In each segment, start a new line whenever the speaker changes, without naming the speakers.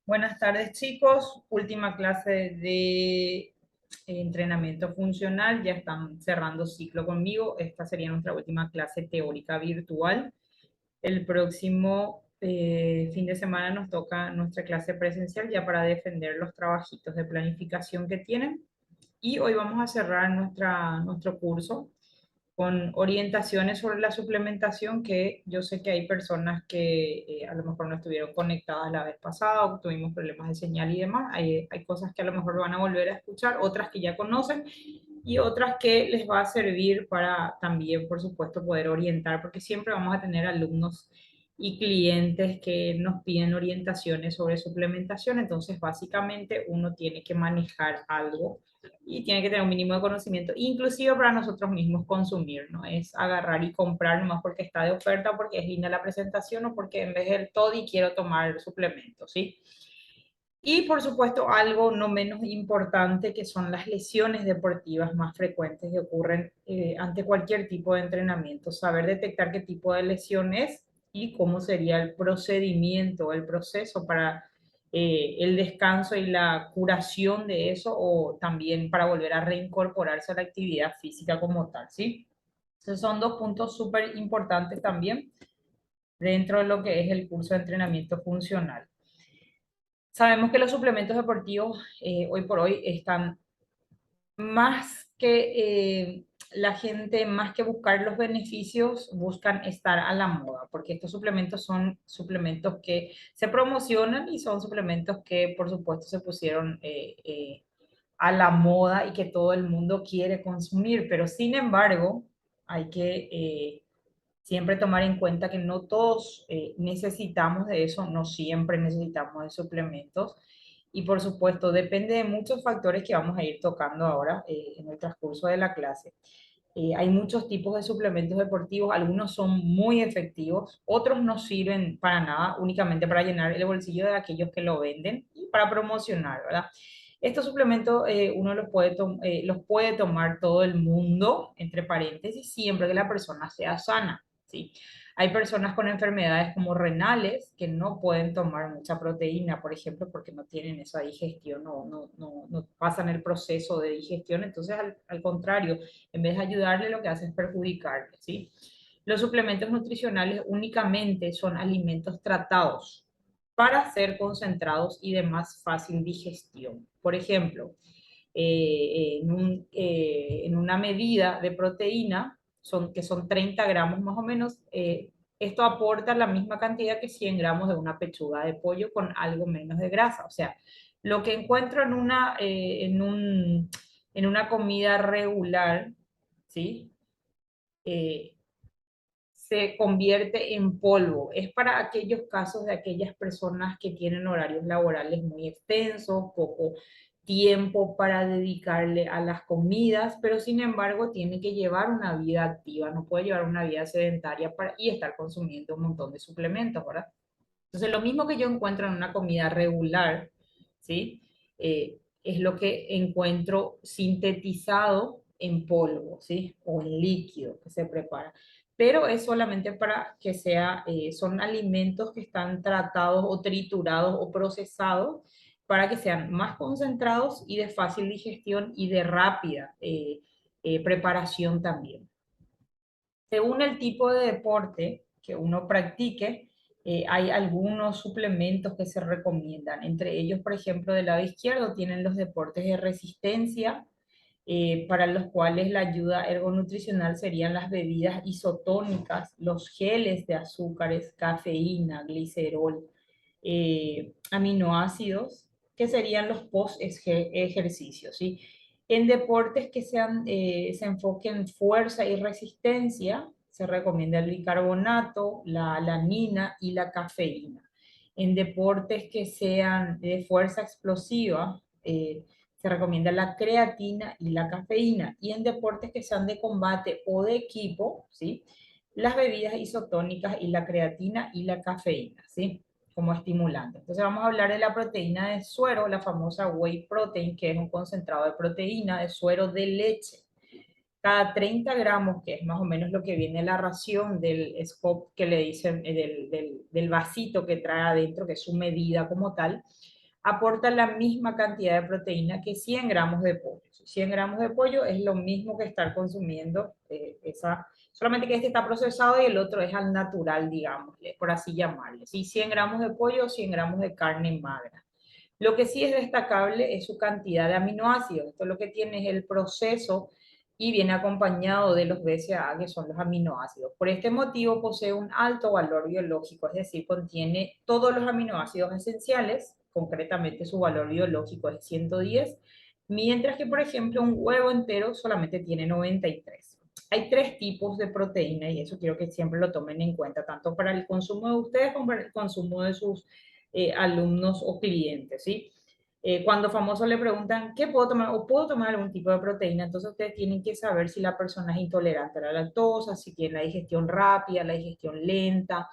Buenas tardes, chicos. Última clase de entrenamiento funcional. Ya están cerrando ciclo conmigo. Esta sería nuestra última clase teórica virtual. El próximo fin de semana nos toca nuestra clase presencial ya para defender los trabajitos de planificación que tienen. Y hoy vamos a cerrar nuestro curso con orientaciones sobre la suplementación, que yo sé que hay personas que a lo mejor no estuvieron conectadas la vez pasada o tuvimos problemas de señal y demás. Hay cosas que a lo mejor van a volver a escuchar, otras que ya conocen y otras que les va a servir para también, por supuesto, poder orientar, porque siempre vamos a tener alumnos y clientes que nos piden orientaciones sobre suplementación. Entonces, básicamente, uno tiene que manejar algo y tiene que tener un mínimo de conocimiento, inclusive para nosotros mismos consumir, ¿no? Es agarrar y comprar nomás porque está de oferta, porque es linda la presentación o porque en vez del toddy quiero tomar suplementos, ¿sí? Y por supuesto, algo no menos importante que son las lesiones deportivas más frecuentes que ocurren ante cualquier tipo de entrenamiento. Saber detectar qué tipo de lesión es y cómo sería el procedimiento, el proceso para el descanso y la curación de eso, o también para volver a reincorporarse a la actividad física como tal, ¿sí? Esos son dos puntos súper importantes también dentro de lo que es el curso de entrenamiento funcional. Sabemos que los suplementos deportivos hoy por hoy están más que la gente, más que buscar los beneficios, buscan estar a la moda, porque estos suplementos son suplementos que se promocionan y son suplementos que, por supuesto, se pusieron a la moda y que todo el mundo quiere consumir, pero sin embargo, hay que siempre tomar en cuenta que no todos necesitamos de eso, no siempre necesitamos de suplementos. Y por supuesto, depende de muchos factores que vamos a ir tocando ahora en el transcurso de la clase. Hay muchos tipos de suplementos deportivos, algunos son muy efectivos, otros no sirven para nada, únicamente para llenar el bolsillo de aquellos que lo venden y para promocionar, ¿verdad? Estos suplementos uno los puede tomar todo el mundo, entre paréntesis, siempre que la persona sea sana, ¿sí? Hay personas con enfermedades como renales que no pueden tomar mucha proteína, por ejemplo, porque no tienen esa digestión, no pasan el proceso de digestión. Entonces, al contrario, en vez de ayudarle, lo que hace es perjudicarle, ¿sí? Los suplementos nutricionales únicamente son alimentos tratados para ser concentrados y de más fácil digestión. Por ejemplo, en una medida de proteína, que son 30 gramos más o menos, esto aporta la misma cantidad que 100 gramos de una pechuga de pollo con algo menos de grasa. O sea, lo que encuentro en una comida regular, ¿sí? Eh, se convierte en polvo. Es para aquellos casos de aquellas personas que tienen horarios laborales muy extensos, poco tiempo para dedicarle a las comidas, pero sin embargo tiene que llevar una vida activa, no puede llevar una vida sedentaria y estar consumiendo un montón de suplementos, ¿verdad? Entonces, lo mismo que yo encuentro en una comida regular, ¿sí? Es lo que encuentro sintetizado en polvo, ¿sí? O en líquido que se prepara. Pero es solamente para que son alimentos que están tratados o triturados o procesados para que sean más concentrados y de fácil digestión y de rápida preparación también. Según el tipo de deporte que uno practique, hay algunos suplementos que se recomiendan. Entre ellos, por ejemplo, del lado izquierdo tienen los deportes de resistencia, para los cuales la ayuda ergonutricional serían las bebidas isotónicas, los geles de azúcares, cafeína, glicerol, aminoácidos, que serían los post-ejercicios, ¿sí? En deportes que se enfoquen en fuerza y resistencia, se recomienda el bicarbonato, la alanina y la cafeína. En deportes que sean de fuerza explosiva, se recomienda la creatina y la cafeína. Y en deportes que sean de combate o de equipo, ¿sí? Las bebidas isotónicas y la creatina y la cafeína, ¿sí? Como estimulante. Entonces vamos a hablar de la proteína de suero, la famosa whey protein, que es un concentrado de proteína de suero de leche. Cada 30 gramos, que es más o menos lo que viene la ración del scoop que le dicen, del vasito que trae adentro, que es su medida como tal, aporta la misma cantidad de proteína que 100 gramos de pollo. 100 gramos de pollo es lo mismo que estar consumiendo solamente que este está procesado y el otro es al natural, digámosle, por así llamarle. ¿Sí? 100 gramos de pollo o 100 gramos de carne magra. Lo que sí es destacable es su cantidad de aminoácidos. Esto lo que tiene es el proceso y viene acompañado de los BCAA, que son los aminoácidos. Por este motivo posee un alto valor biológico, es decir, contiene todos los aminoácidos esenciales, concretamente su valor biológico es 110, mientras que, por ejemplo, un huevo entero solamente tiene 93. Hay tres tipos de proteína y eso quiero que siempre lo tomen en cuenta, tanto para el consumo de ustedes como para el consumo de sus alumnos o clientes, ¿sí? Cuando famosos le preguntan, ¿qué puedo tomar? O puedo tomar algún tipo de proteína, entonces ustedes tienen que saber si la persona es intolerante a la lactosa, si tiene la digestión rápida, la digestión lenta,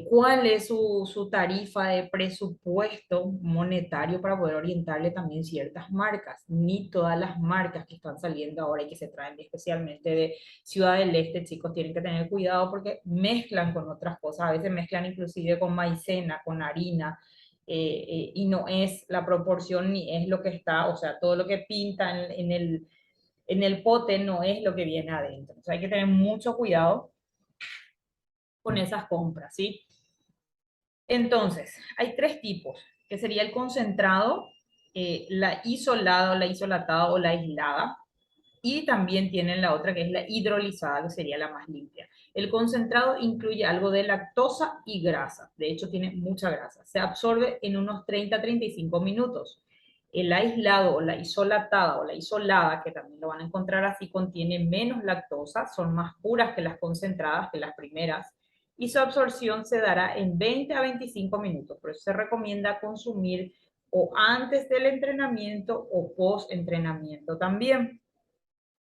cuál es su tarifa de presupuesto monetario para poder orientarle también ciertas marcas. Ni todas las marcas que están saliendo ahora y que se traen especialmente de Ciudad del Este, chicos, tienen que tener cuidado porque mezclan con otras cosas, a veces mezclan inclusive con maicena, con harina, y no es la proporción ni es lo que está, o sea, todo lo que pinta en el pote no es lo que viene adentro. O sea, hay que tener mucho cuidado con esas compras, ¿sí? Entonces, hay tres tipos, que sería el concentrado, la isolada o la isolatada o la aislada, y también tienen la otra que es la hidrolizada, que sería la más limpia. El concentrado incluye algo de lactosa y grasa, de hecho tiene mucha grasa, se absorbe en unos 30 a 35 minutos. El aislado o la isolatada o la isolada, que también lo van a encontrar así, contiene menos lactosa, son más puras que las concentradas, que las primeras, y su absorción se dará en 20 a 25 minutos. Por eso se recomienda consumir o antes del entrenamiento o post entrenamiento también.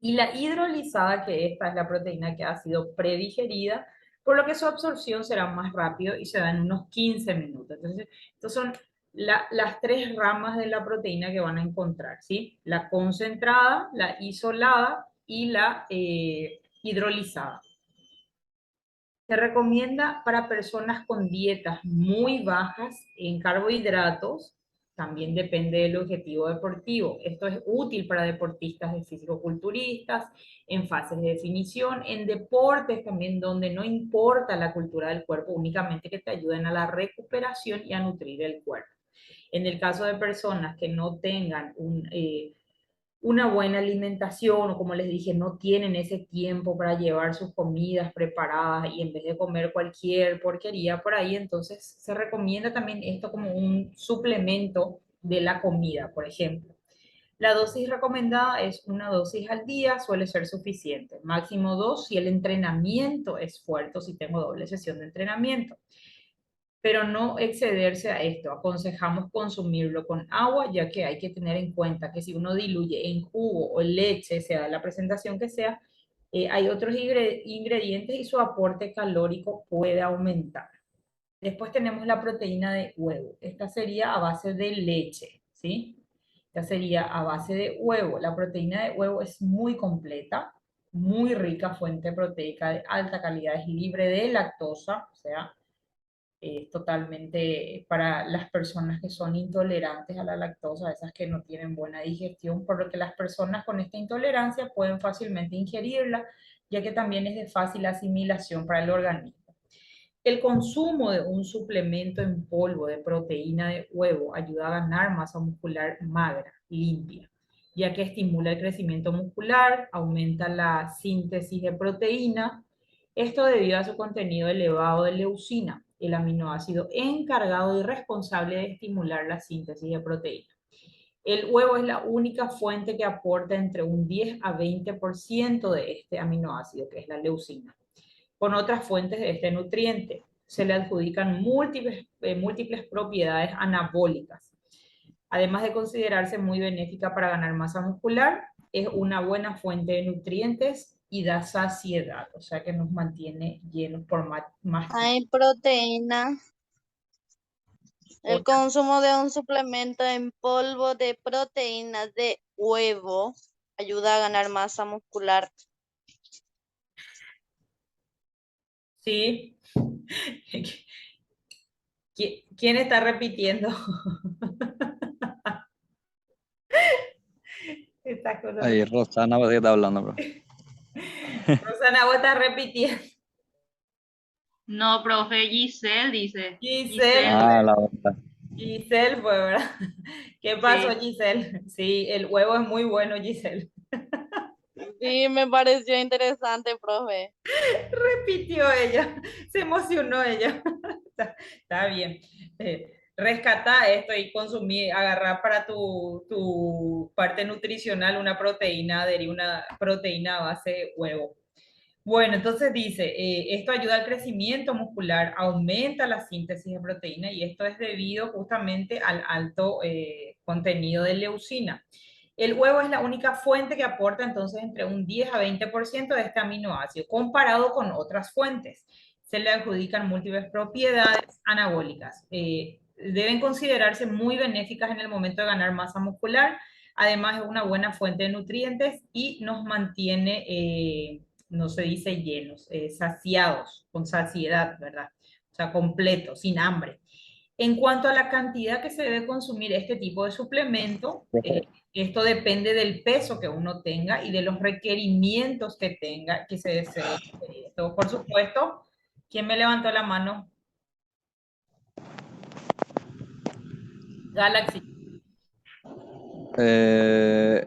Y la hidrolizada, que esta es la proteína que ha sido predigerida, por lo que su absorción será más rápido y se da en unos 15 minutos. Entonces, estas son las tres ramas de la proteína que van a encontrar, ¿sí? La concentrada, la isolada y la hidrolizada. Se recomienda para personas con dietas muy bajas en carbohidratos, también depende del objetivo deportivo. Esto es útil para deportistas de fisicoculturistas, en fases de definición, en deportes también donde no importa la cultura del cuerpo, únicamente que te ayuden a la recuperación y a nutrir el cuerpo. En el caso de personas que no tengan una buena alimentación o como les dije, no tienen ese tiempo para llevar sus comidas preparadas y en vez de comer cualquier porquería por ahí, entonces se recomienda también esto como un suplemento de la comida, por ejemplo. La dosis recomendada es una dosis al día, suele ser suficiente. Máximo dos si el entrenamiento es fuerte o si tengo doble sesión de entrenamiento, pero no excederse a esto. Aconsejamos consumirlo con agua, ya que hay que tener en cuenta que si uno diluye en jugo o leche, sea la presentación que sea, hay otros ingredientes y su aporte calórico puede aumentar. Después tenemos la proteína de huevo. Esta sería a base de leche, ¿sí? Esta sería a base de huevo. La proteína de huevo es muy completa, muy rica fuente proteica de alta calidad, es libre de lactosa, o sea, totalmente para las personas que son intolerantes a la lactosa, esas que no tienen buena digestión, por lo que las personas con esta intolerancia pueden fácilmente ingerirla, ya que también es de fácil asimilación para el organismo. El consumo de un suplemento en polvo de proteína de huevo ayuda a ganar masa muscular magra, limpia, ya que estimula el crecimiento muscular, aumenta la síntesis de proteína, esto debido a su contenido elevado de leucina, el aminoácido encargado y responsable de estimular la síntesis de proteína. El huevo es la única fuente que aporta entre un 10 a 20% de este aminoácido, que es la leucina, con otras fuentes de este nutriente. Se le adjudican múltiples propiedades anabólicas. Además de considerarse muy benéfica para ganar masa muscular, es una buena fuente de nutrientes y da saciedad, o sea que nos mantiene llenos por más tiempo.
Hay proteína. El consumo de un suplemento en polvo de proteínas de huevo ayuda a ganar masa muscular.
Sí, ¿Quién está repitiendo estas cosas?
Ahí Rosana parece que está hablando, bro.
Rosana, vos estás repitiendo.
No, profe, Giselle dice.
Giselle,
Giselle,
Ah, la otra.
Giselle fue, ¿verdad? ¿Qué pasó,
sí.
Giselle? Sí, el huevo es muy bueno, Giselle.
Sí, me pareció interesante, profe.
Repitió ella, se emocionó ella. Está bien. Rescata esto y consumir, agarrar para tu parte nutricional una proteína, adherir una proteína a base de huevo. Bueno, entonces dice, esto ayuda al crecimiento muscular, aumenta la síntesis de proteína y esto es debido justamente al alto contenido de leucina. El huevo es la única fuente que aporta entonces entre un 10 a 20% de este aminoácido, comparado con otras fuentes. Se le adjudican múltiples propiedades anabólicas. Deben considerarse muy benéficas en el momento de ganar masa muscular. Además, es una buena fuente de nutrientes y nos mantiene, no se dice llenos, saciados, con saciedad, ¿verdad? O sea, completo, sin hambre. En cuanto a la cantidad que se debe consumir este tipo de suplemento,
Profe,
esto depende del peso que uno tenga y de los requerimientos que tenga, que se desee. Esto, por supuesto, ¿quién me levantó la mano? Galaxy.
eh,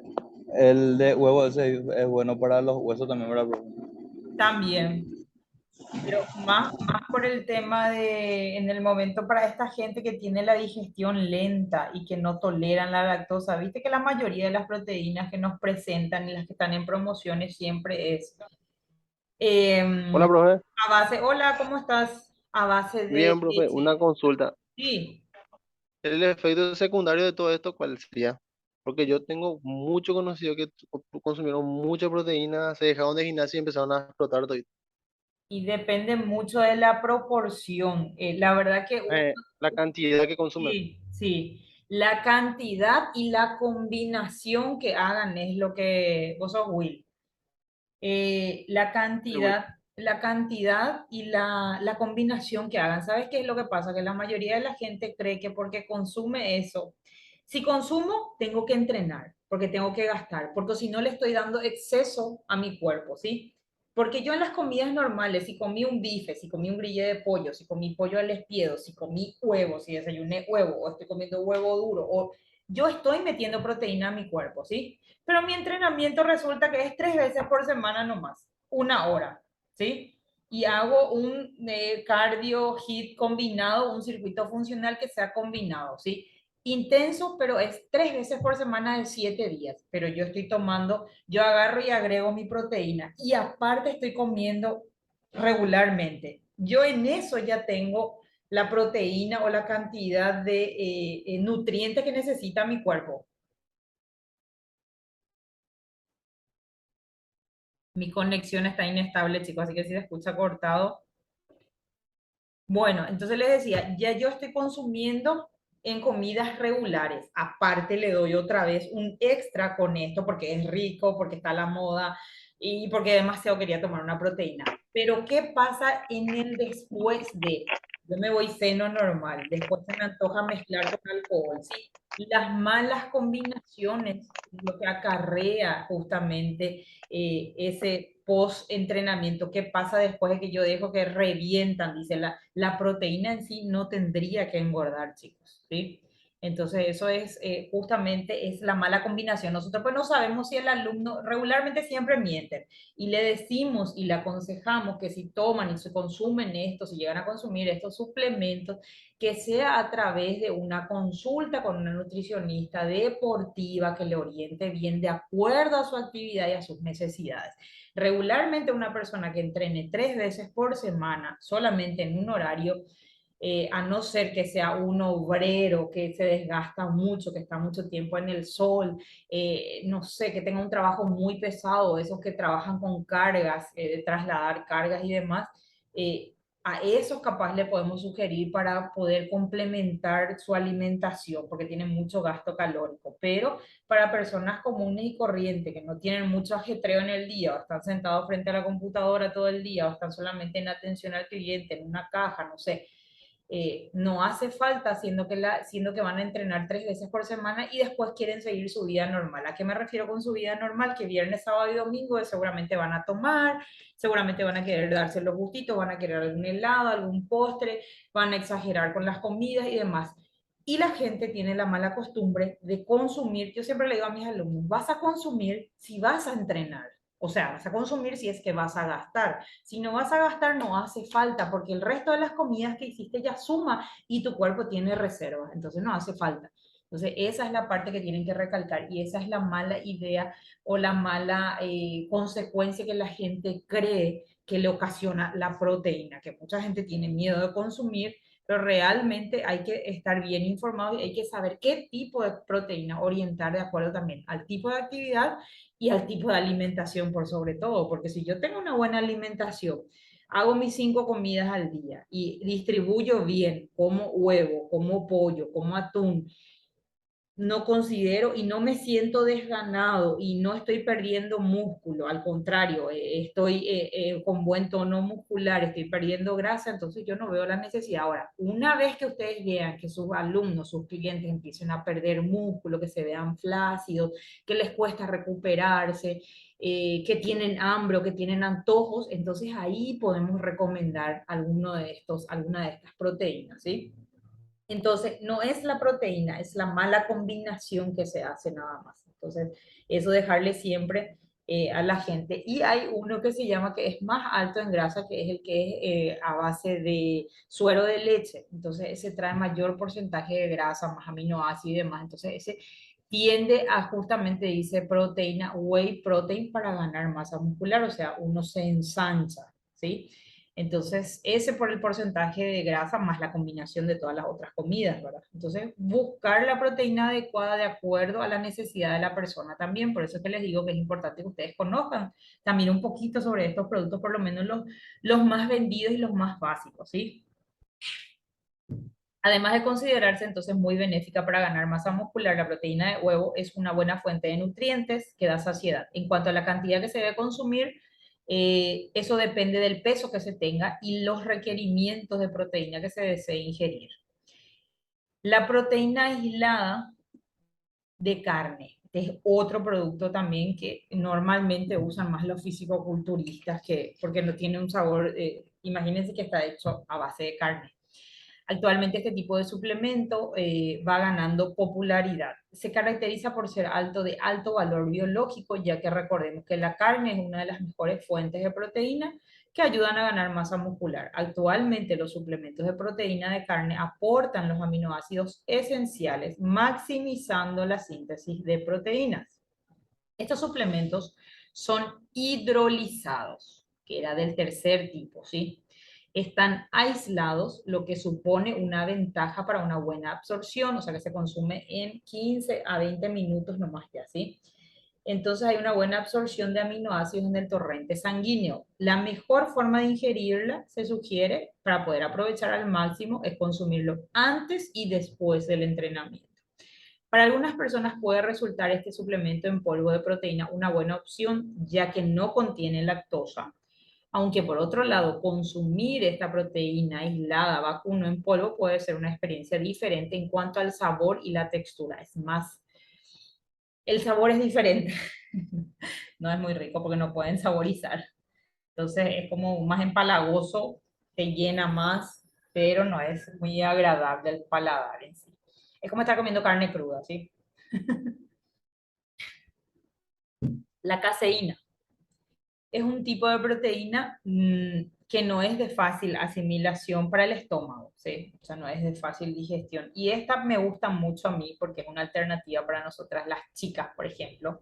el de huevo ese es bueno para los huesos también, ¿verdad, profe?
También. Pero más por el tema de, en el momento para esta gente que tiene la digestión lenta y que no toleran la lactosa, viste que la mayoría de las proteínas que nos presentan y las que están en promociones siempre es
Hola, profe.
a base, hola, ¿cómo estás? A base de
Bien, profe,
leche.
una consulta.
Sí,
¿El efecto secundario de todo esto cuál sería? Porque yo tengo mucho conocido que consumieron mucha proteína, se dejaron de gimnasia y empezaron a explotar todo.
y depende mucho de la proporción. La verdad que
La cantidad que consumen.
sí, sí. La cantidad y la combinación que hagan es lo que vos sos Will.
Sí, güey.
La cantidad y la combinación que hagan. ¿Sabes qué es lo que pasa? Que la mayoría de la gente cree que porque consume eso, si consumo, tengo que entrenar, porque tengo que gastar, porque si no le estoy dando exceso a mi cuerpo, ¿sí? Porque yo en las comidas normales, si comí un bife, si comí un grillé de pollo, si comí pollo al espiedo, si comí huevo, si desayuné huevo, o estoy comiendo huevo duro, o yo estoy metiendo proteína a mi cuerpo, ¿sí? Pero mi entrenamiento resulta que es 3 veces por semana nomás, 1 hora, ¿sí? Y hago un cardio hit combinado, un circuito funcional que sea combinado, ¿sí? Intenso, pero es 3 veces por semana de 7 días. Pero yo estoy tomando, yo agarro y agrego mi proteína y aparte estoy comiendo regularmente. Yo en eso ya tengo la proteína o la cantidad de nutrientes que necesita mi cuerpo. Mi conexión está inestable, chicos, así que si se escucha cortado. Bueno, entonces les decía, ya yo estoy consumiendo en comidas regulares. Aparte le doy otra vez un extra con esto porque es rico, porque está a la moda y porque demasiado quería tomar una proteína. Pero ¿qué pasa en el después de? Yo me voy seno normal, después se me antoja mezclar con alcohol, ¿sí? Las malas combinaciones, lo que acarrea justamente ese post-entrenamiento, qué pasa después de que yo dejo que revientan, dice la proteína en sí no tendría que engordar, chicos, ¿sí? Entonces eso es justamente es la mala combinación. Nosotros pues no sabemos si el alumno regularmente siempre mienten y le decimos y le aconsejamos que si toman y se consumen esto, si llegan a consumir estos suplementos, que sea a través de una consulta con una nutricionista deportiva que le oriente bien de acuerdo a su actividad y a sus necesidades. Regularmente una persona que entrene 3 veces por semana solamente en un horario, a no ser que sea un obrero que se desgasta mucho, que está mucho tiempo en el sol, no sé, que tenga un trabajo muy pesado, esos que trabajan con cargas, de trasladar cargas y demás, a esos capaz le podemos sugerir para poder complementar su alimentación, porque tienen mucho gasto calórico, pero para personas comunes y corrientes que no tienen mucho ajetreo en el día o están sentados frente a la computadora todo el día o están solamente en atención al cliente, en una caja, no sé, No hace falta, siendo que van a entrenar 3 veces por semana y después quieren seguir su vida normal. ¿A qué me refiero con su vida normal? Que viernes, sábado y domingo seguramente van a tomar, seguramente van a querer darse los gustitos, van a querer algún helado, algún postre, van a exagerar con las comidas y demás. Y la gente tiene la mala costumbre de consumir. Yo siempre le digo a mis alumnos, vas a consumir si vas a entrenar. O sea, vas a consumir si es que vas a gastar. Si no vas a gastar, no hace falta, porque el resto de las comidas que hiciste ya suma y tu cuerpo tiene reservas. Entonces no hace falta. Entonces esa es la parte que tienen que recalcar y esa es la mala idea o la mala consecuencia que la gente cree que le ocasiona la proteína, que mucha gente tiene miedo de consumir, pero realmente hay que estar bien informado y hay que saber qué tipo de proteína orientar de acuerdo también al tipo de actividad y al tipo de alimentación por sobre todo, porque si yo tengo una buena alimentación, hago mis 5 comidas al día y distribuyo bien, como huevo, como pollo, como atún, no considero y no me siento desganado y no estoy perdiendo músculo, al contrario, estoy con buen tono muscular, estoy perdiendo grasa, entonces yo no veo la necesidad. Ahora, una vez que ustedes vean que sus alumnos, sus clientes empiecen a perder músculo, que se vean flácidos, que les cuesta recuperarse, que tienen hambre o que tienen antojos, entonces ahí podemos recomendar alguna de estas proteínas, ¿sí? Entonces, no es la proteína, es la mala combinación que se hace nada más. Entonces, eso dejarle siempre a la gente. Y hay uno que se llama, que es más alto en grasa, que es el que es a base de suero de leche. Entonces, ese trae mayor porcentaje de grasa, más aminoácidos y demás. Entonces, ese tiende a justamente, dice proteína, whey protein para ganar masa muscular, o sea, uno se ensancha, ¿sí? Entonces, ese por el porcentaje de grasa más la combinación de todas las otras comidas, ¿verdad? Entonces, buscar la proteína adecuada de acuerdo a la necesidad de la persona también. Por eso es que les digo que es importante que ustedes conozcan también un poquito sobre estos productos, por lo menos los más vendidos y los más básicos, ¿sí? Además de considerarse entonces muy benéfica para ganar masa muscular, la proteína de huevo es una buena fuente de nutrientes que da saciedad. En cuanto a la cantidad que se debe consumir, eso depende del peso que se tenga y los requerimientos de proteína que se desee ingerir. La proteína aislada de carne es otro producto también que normalmente usan más los fisicoculturistas, porque no tiene un sabor, imagínense que está hecho a base de carne. Actualmente este tipo de suplemento va ganando popularidad. Se caracteriza por ser de alto valor biológico, ya que recordemos que la carne es una de las mejores fuentes de proteína que ayudan a ganar masa muscular. Actualmente los suplementos de proteína de carne aportan los aminoácidos esenciales, maximizando la síntesis de proteínas. Estos suplementos son hidrolizados, que era del tercer tipo, ¿sí? Están aislados, lo que supone una ventaja para una buena absorción, o sea que se consume en 15 a 20 minutos nomás ya, ¿sí? Entonces hay una buena absorción de aminoácidos en el torrente sanguíneo. La mejor forma de ingerirla, se sugiere, para poder aprovechar al máximo, es consumirlo antes y después del entrenamiento. Para algunas personas puede resultar este suplemento en polvo de proteína una buena opción, ya que no contiene lactosa, aunque por otro lado, consumir esta proteína aislada vacuno en polvo puede ser una experiencia diferente en cuanto al sabor y la textura. Es más, el sabor es diferente. No es muy rico porque no pueden saborizar. Entonces es como más empalagoso, te llena más, pero no es muy agradable el paladar en sí. Es como estar comiendo carne cruda, ¿sí? La caseína es un tipo de proteína que no es de fácil asimilación para el estómago, ¿sí? O sea, no es de fácil digestión. Y esta me gusta mucho a mí porque es una alternativa para nosotras las chicas, por ejemplo.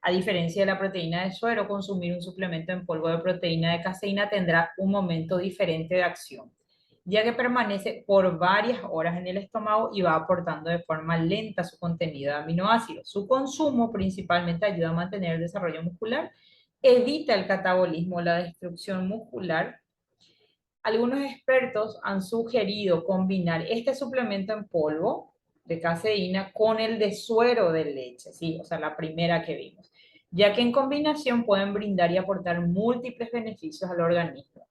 A diferencia de la proteína de suero, consumir un suplemento en polvo de proteína de caseína tendrá un momento diferente de acción, ya que permanece por varias horas en el estómago y va aportando de forma lenta su contenido de aminoácidos. Su consumo principalmente ayuda a mantener el desarrollo muscular, evita el catabolismo, la destrucción muscular. Algunos expertos han sugerido combinar este suplemento en polvo de caseína con el de suero de leche, ¿sí? O sea, la primera que vimos, ya que en combinación pueden brindar y aportar múltiples beneficios al organismo.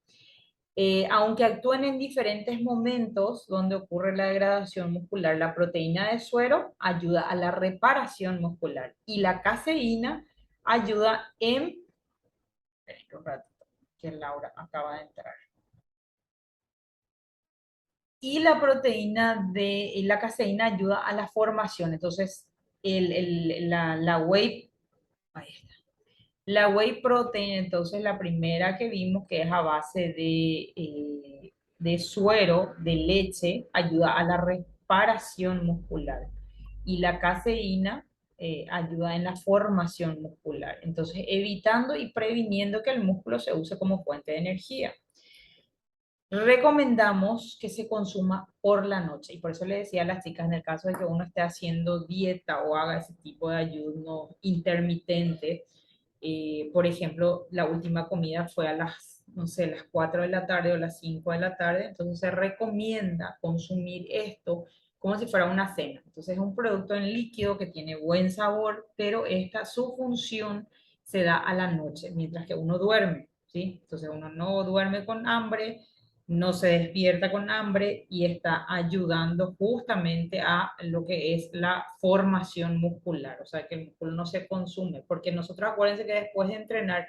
Aunque actúen en diferentes momentos donde ocurre la degradación muscular, la proteína de suero ayuda a la reparación muscular y la caseína ayuda en... Espera un ratito, que Laura acaba de entrar. Y la proteína de la caseína ayuda a la formación. Entonces, la whey, ahí está. La whey protein, entonces la primera que vimos que es a base de suero, de leche, ayuda a la reparación muscular. Y la caseína ayuda en la formación muscular. Entonces, evitando y previniendo que el músculo se use como fuente de energía. Recomendamos que se consuma por la noche y por eso le decía a las chicas, en el caso de que uno esté haciendo dieta o haga ese tipo de ayuno intermitente, por ejemplo, la última comida fue a las, no sé, las 4 de la tarde o las 5 de la tarde, entonces se recomienda consumir esto como si fuera una cena. Entonces es un producto en líquido que tiene buen sabor, pero su función se da a la noche, mientras que uno duerme, ¿sí? Entonces uno no duerme con hambre, no se despierta con hambre y está ayudando justamente a lo que es la formación muscular, o sea, que el músculo no se consume, porque nosotros acuérdense que después de entrenar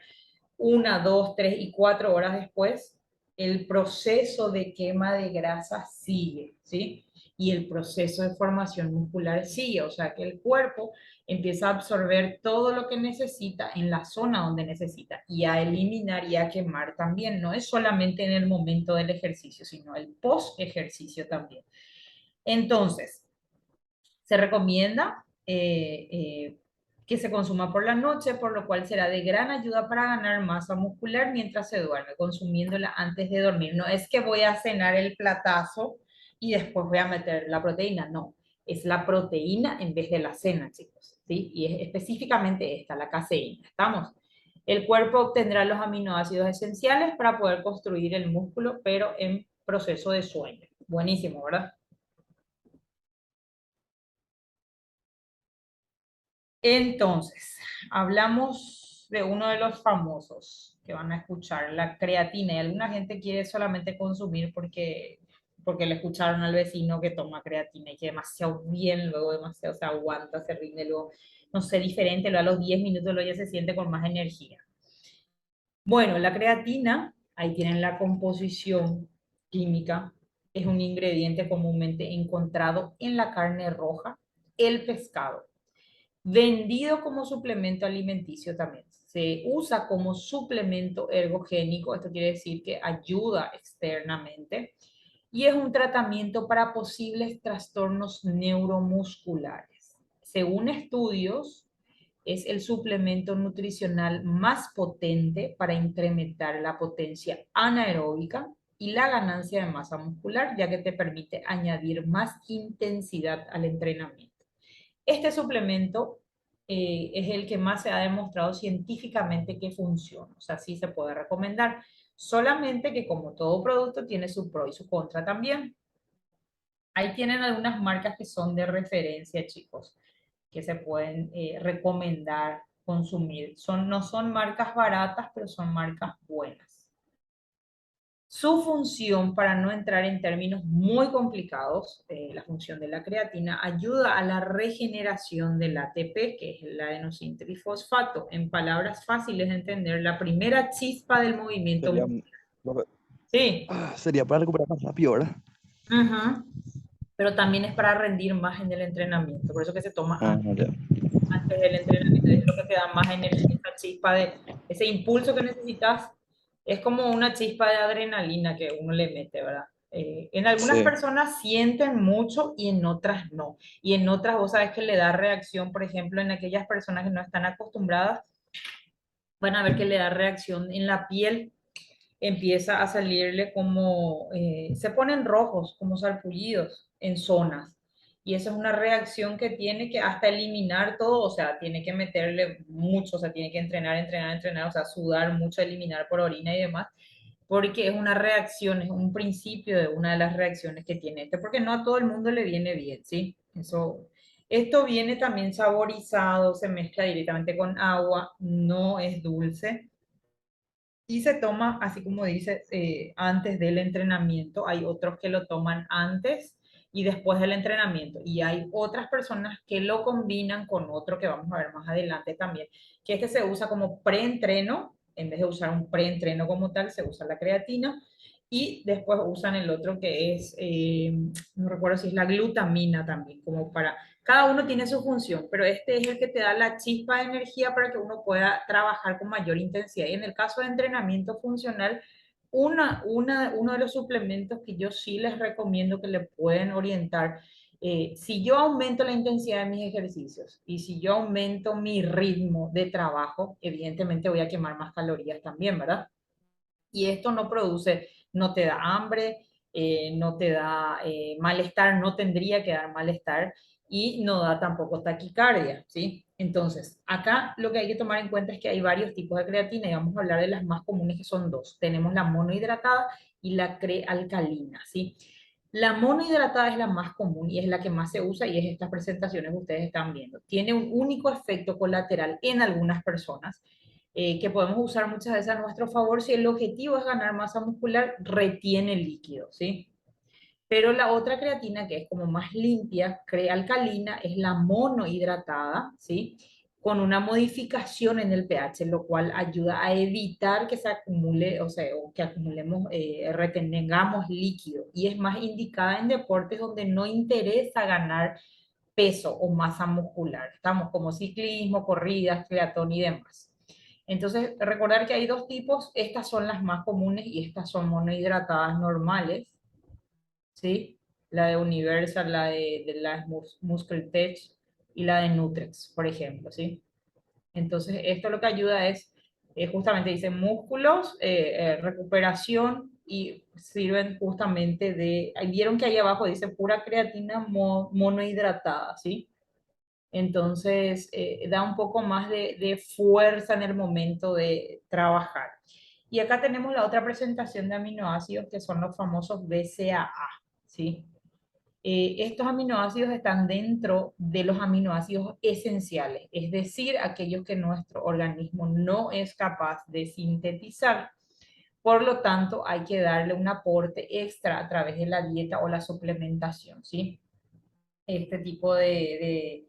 1, 2, 3 y 4 horas después, el proceso de quema de grasa sigue, ¿sí? Y el proceso de formación muscular sigue, o sea que el cuerpo empieza a absorber todo lo que necesita en la zona donde necesita y a eliminar y a quemar también. No es solamente en el momento del ejercicio, sino el post ejercicio también. Entonces, se recomienda que se consuma por la noche, por lo cual será de gran ayuda para ganar masa muscular mientras se duerme, consumiéndola antes de dormir. No es que voy a cenar el platazo y después voy a meter la proteína, no. Es la proteína en vez de la cena, chicos, ¿sí? Y es específicamente esta, la caseína. ¿Estamos? El cuerpo obtendrá los aminoácidos esenciales para poder construir el músculo, pero en proceso de sueño. Buenísimo, ¿verdad? Entonces, hablamos de uno de los famosos que van a escuchar, la creatina. Y alguna gente quiere solamente consumir porque le escucharon al vecino que toma creatina y que demasiado bien, luego demasiado se aguanta, se rinde, luego, no sé, diferente, luego a los 10 minutos luego ya se siente con más energía. Bueno, la creatina, ahí tienen la composición química, es un ingrediente comúnmente encontrado en la carne roja, el pescado vendido como suplemento alimenticio también. Se usa como suplemento ergogénico, esto quiere decir que ayuda externamente, y es un tratamiento para posibles trastornos neuromusculares. Según estudios, es el suplemento nutricional más potente para incrementar la potencia anaeróbica y la ganancia de masa muscular, ya que te permite añadir más intensidad al entrenamiento. Este suplemento es el que más se ha demostrado científicamente que funciona, o sea, sí se puede recomendar, solamente que como todo producto tiene su pro y su contra también. Ahí tienen algunas marcas que son de referencia, chicos, que se pueden recomendar consumir. No son marcas baratas, pero son marcas buenas. Su función, para no entrar en términos muy complicados, la función de la creatina ayuda a la regeneración del ATP, que es el adenosíntrifosfato. En palabras fáciles de entender, la primera chispa del movimiento
Sería,
muscular. Sí,
sería para recuperar más rápido, ¿verdad?
ujú. Pero también es para rendir más en el entrenamiento. Por eso que se toma
Ah, ya.
antes del entrenamiento. Es lo que te da más energía, esa chispa de ese impulso que necesitas. Es como una chispa de adrenalina que uno le mete, ¿verdad? En algunas
Sí.
personas sienten mucho y en otras no. Y en otras, vos sabes que le da reacción, por ejemplo, en aquellas personas que no están acostumbradas, van a ver que le da reacción en la piel, empieza a salirle como, se ponen rojos, como sarpullidos en zonas. Y esa es una reacción que tiene que hasta eliminar todo, o sea, tiene que meterle mucho, o sea, tiene que entrenar, entrenar, entrenar, o sea, sudar mucho, eliminar por orina y demás, porque es una reacción, es un principio de una de las reacciones que tiene este, porque no a todo el mundo le viene bien, ¿sí? Esto viene también saborizado, se mezcla directamente con agua, no es dulce. Y se toma, así como dice, antes del entrenamiento. Hay otros que lo toman antes y después del entrenamiento. Y hay otras personas que lo combinan con otro que vamos a ver más adelante también, que este se usa como preentreno. En vez de usar un preentreno como tal, se usa la creatina. Y después usan el otro que es, no recuerdo si es la glutamina también, como para cada uno tiene su función, pero este es el que te da la chispa de energía para que uno pueda trabajar con mayor intensidad. Y en el caso de entrenamiento funcional, uno de los suplementos que yo sí les recomiendo que le pueden orientar, si yo aumento la intensidad de mis ejercicios y si yo aumento mi ritmo de trabajo, evidentemente voy a quemar más calorías también, ¿verdad? Y esto no produce, no te da hambre, no te da malestar, no tendría que dar malestar y no da tampoco taquicardia, ¿sí? Entonces, acá lo que hay que tomar en cuenta es que hay varios tipos de creatina y vamos a hablar de las más comunes que son dos. Tenemos la monohidratada y la crealcalina, ¿sí? La monohidratada es la más común y es la que más se usa y es estas presentaciones que ustedes están viendo. Tiene un único efecto colateral en algunas personas que podemos usar muchas veces a nuestro favor. Si el objetivo es ganar masa muscular, retiene líquido, ¿sí? Pero la otra creatina, que es como más limpia, alcalina, es la monohidratada, ¿sí? Con una modificación en el pH, lo cual ayuda a evitar que se acumule, o sea, o que acumulemos, retengamos líquido. Y es más indicada en deportes donde no interesa ganar peso o masa muscular. Estamos como ciclismo, corridas, triatlón y demás. Entonces, recordar que hay dos tipos, estas son las más comunes y estas son monohidratadas normales, ¿sí? La de Universal, de la Muscle Tech y la de Nutrex, por ejemplo, ¿sí? Entonces, esto lo que ayuda es, justamente dice músculos, recuperación y sirven justamente de, vieron que ahí abajo dice pura creatina monohidratada, ¿sí? Entonces, da un poco más de fuerza en el momento de trabajar. Y acá tenemos la otra presentación de aminoácidos que son los famosos BCAA, ¿sí? Estos aminoácidos están dentro de los aminoácidos esenciales, es decir, aquellos que nuestro organismo no es capaz de sintetizar. Por lo tanto, hay que darle un aporte extra a través de la dieta o la suplementación, ¿sí? Este tipo de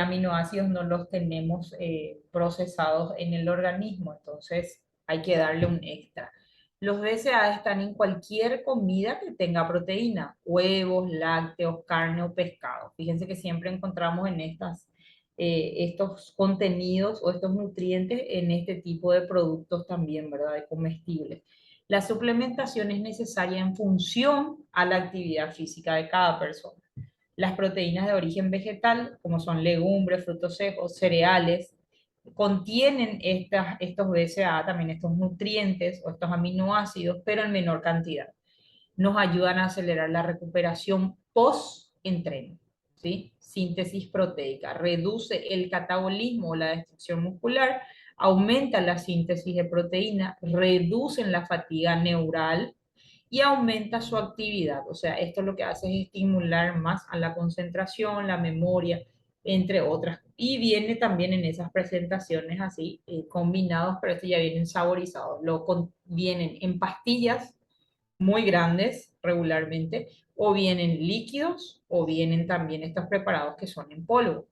aminoácidos no los tenemos procesados en el organismo, entonces hay que darle un extra. Los BCAA están en cualquier comida que tenga proteína, huevos, lácteos, carne o pescado. Fíjense que siempre encontramos en estos contenidos o estos nutrientes en este tipo de productos también, ¿verdad? De comestibles. La suplementación es necesaria en función a la actividad física de cada persona. Las proteínas de origen vegetal, como son legumbres, frutos secos, cereales, contienen estos BCAA, también estos nutrientes o estos aminoácidos, pero en menor cantidad. Nos ayudan a acelerar la recuperación post-entreno, ¿sí? Síntesis proteica, reduce el catabolismo o la destrucción muscular, aumenta la síntesis de proteína, reducen la fatiga neural, y aumenta su actividad. O sea, esto lo que hace es estimular más a la concentración, la memoria, entre otras. Y viene también en esas presentaciones así, combinados, pero estos ya vienen saborizados. Vienen en pastillas muy grandes regularmente, o vienen líquidos, o vienen también estos preparados que son en polvo.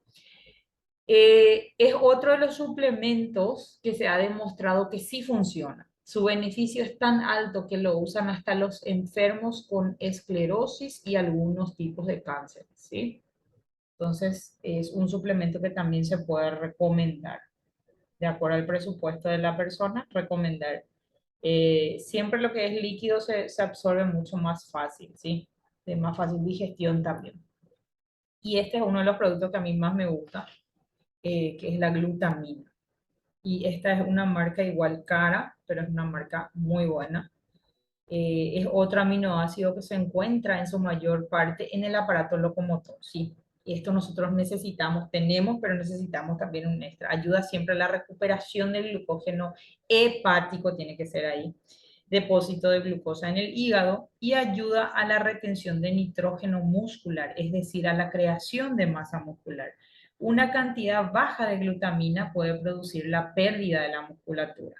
Es otro de los suplementos que se ha demostrado que sí funciona. Su beneficio es tan alto que lo usan hasta los enfermos con esclerosis y algunos tipos de cáncer, ¿sí? Entonces, es un suplemento que también se puede recomendar. De acuerdo al presupuesto de la persona, recomendar. Siempre lo que es líquido se absorbe mucho más fácil, ¿sí? De más fácil digestión también. Y este es uno de los productos que a mí más me gusta, que es la glutamina. Y esta es una marca igual cara, pero es una marca muy buena. Es otro aminoácido que se encuentra en su mayor parte en el aparato locomotor, ¿sí? Y esto nosotros necesitamos, tenemos, pero necesitamos también un extra. Ayuda siempre a la recuperación del glucógeno hepático, tiene que ser ahí, depósito de glucosa en el hígado, y ayuda a la retención de nitrógeno muscular, es decir, a la creación de masa muscular. Una cantidad baja de glutamina puede producir la pérdida de la musculatura.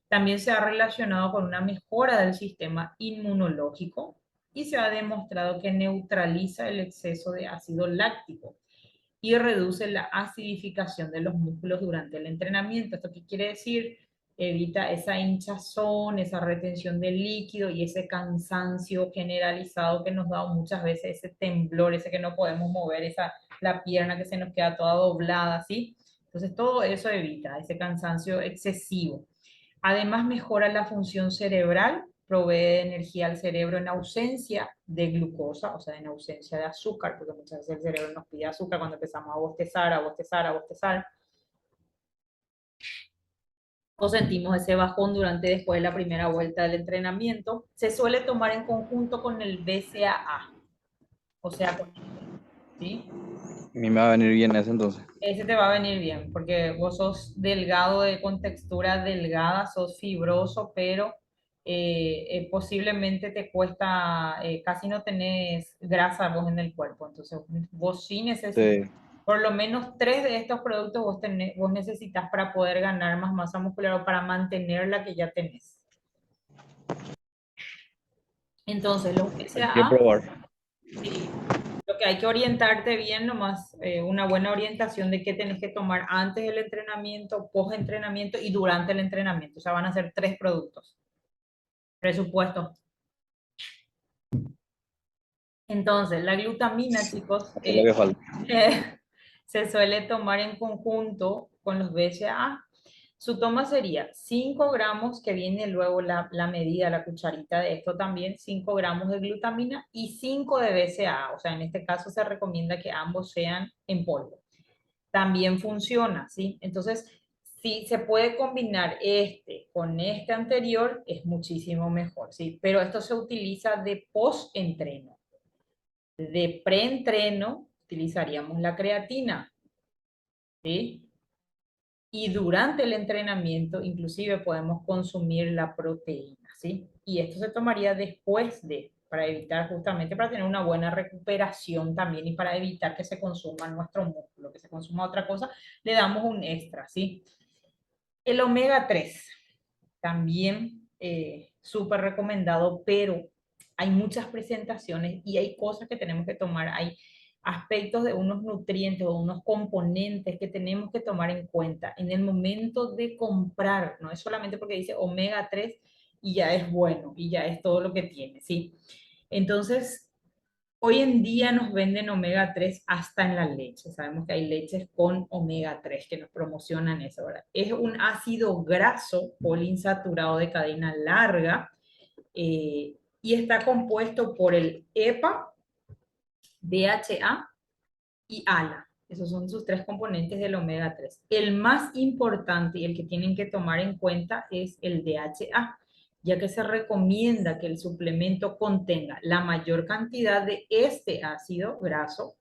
También se ha relacionado con una mejora del sistema inmunológico y se ha demostrado que neutraliza el exceso de ácido láctico y reduce la acidificación de los músculos durante el entrenamiento. ¿Esto qué quiere decir? Evita esa hinchazón, esa retención de líquido y ese cansancio generalizado que nos da muchas veces, ese temblor, ese que no podemos mover, la pierna que se nos queda toda doblada, ¿sí? Entonces todo eso evita ese cansancio excesivo. Además mejora la función cerebral, provee de energía al cerebro en ausencia de glucosa, o sea, en ausencia de azúcar, porque muchas veces el cerebro nos pide azúcar cuando empezamos a bostezar, a bostezar, a bostezar. O sentimos ese bajón después de la primera vuelta del entrenamiento. Se suele tomar en conjunto con el BCAA, o sea, ¿sí?
A mí me va a venir bien ese entonces.
Ese te va a venir bien, porque vos sos delgado, con textura delgada, sos fibroso, pero posiblemente te cuesta, casi no tenés grasa vos en el cuerpo. Entonces, vos sí necesitas,
Sí.
por lo menos 3 de estos productos vos necesitas para poder ganar más masa muscular o para mantener la que ya tenés. Entonces, los
Hay que
BCAA,
probar.
sí, lo que hay que orientarte bien, nomás una buena orientación de qué tenés que tomar antes del entrenamiento, post-entrenamiento y durante el entrenamiento. O sea, van a ser 3 productos. Presupuesto. Entonces, la glutamina, chicos,
Eso es lo que falta.
se suele tomar en conjunto con los BCAA. Su toma sería 5 gramos, que viene luego la medida, la cucharita de esto también, 5 gramos de glutamina y 5 de BCAA. O sea, en este caso se recomienda que ambos sean en polvo. También funciona, ¿sí? Entonces, si se puede combinar este con este anterior, es muchísimo mejor, ¿sí? Pero esto se utiliza de post-entreno. De preentreno utilizaríamos la creatina, ¿sí? Y durante el entrenamiento inclusive podemos consumir la proteína, ¿sí? Y esto se tomaría después para evitar justamente, para tener una buena recuperación también y para evitar que se consuma nuestro músculo, que se consuma otra cosa, le damos un extra, ¿sí? El omega 3 también súper recomendado, pero hay muchas presentaciones y hay cosas que tenemos que tomar, hay aspectos de unos nutrientes o unos componentes que tenemos que tomar en cuenta en el momento de comprar, no es solamente porque dice omega 3 y ya es bueno y ya es todo lo que tiene, ¿sí? Entonces, hoy en día nos venden omega 3 hasta en la leche. Sabemos que hay leches con omega 3 que nos promocionan eso, ¿verdad? Es un ácido graso poliinsaturado de cadena larga y está compuesto por el EPA, DHA y ALA. Esos son sus 3 componentes del omega 3. El más importante y el que tienen que tomar en cuenta es el DHA, ya que se recomienda que el suplemento contenga la mayor cantidad de este ácido graso,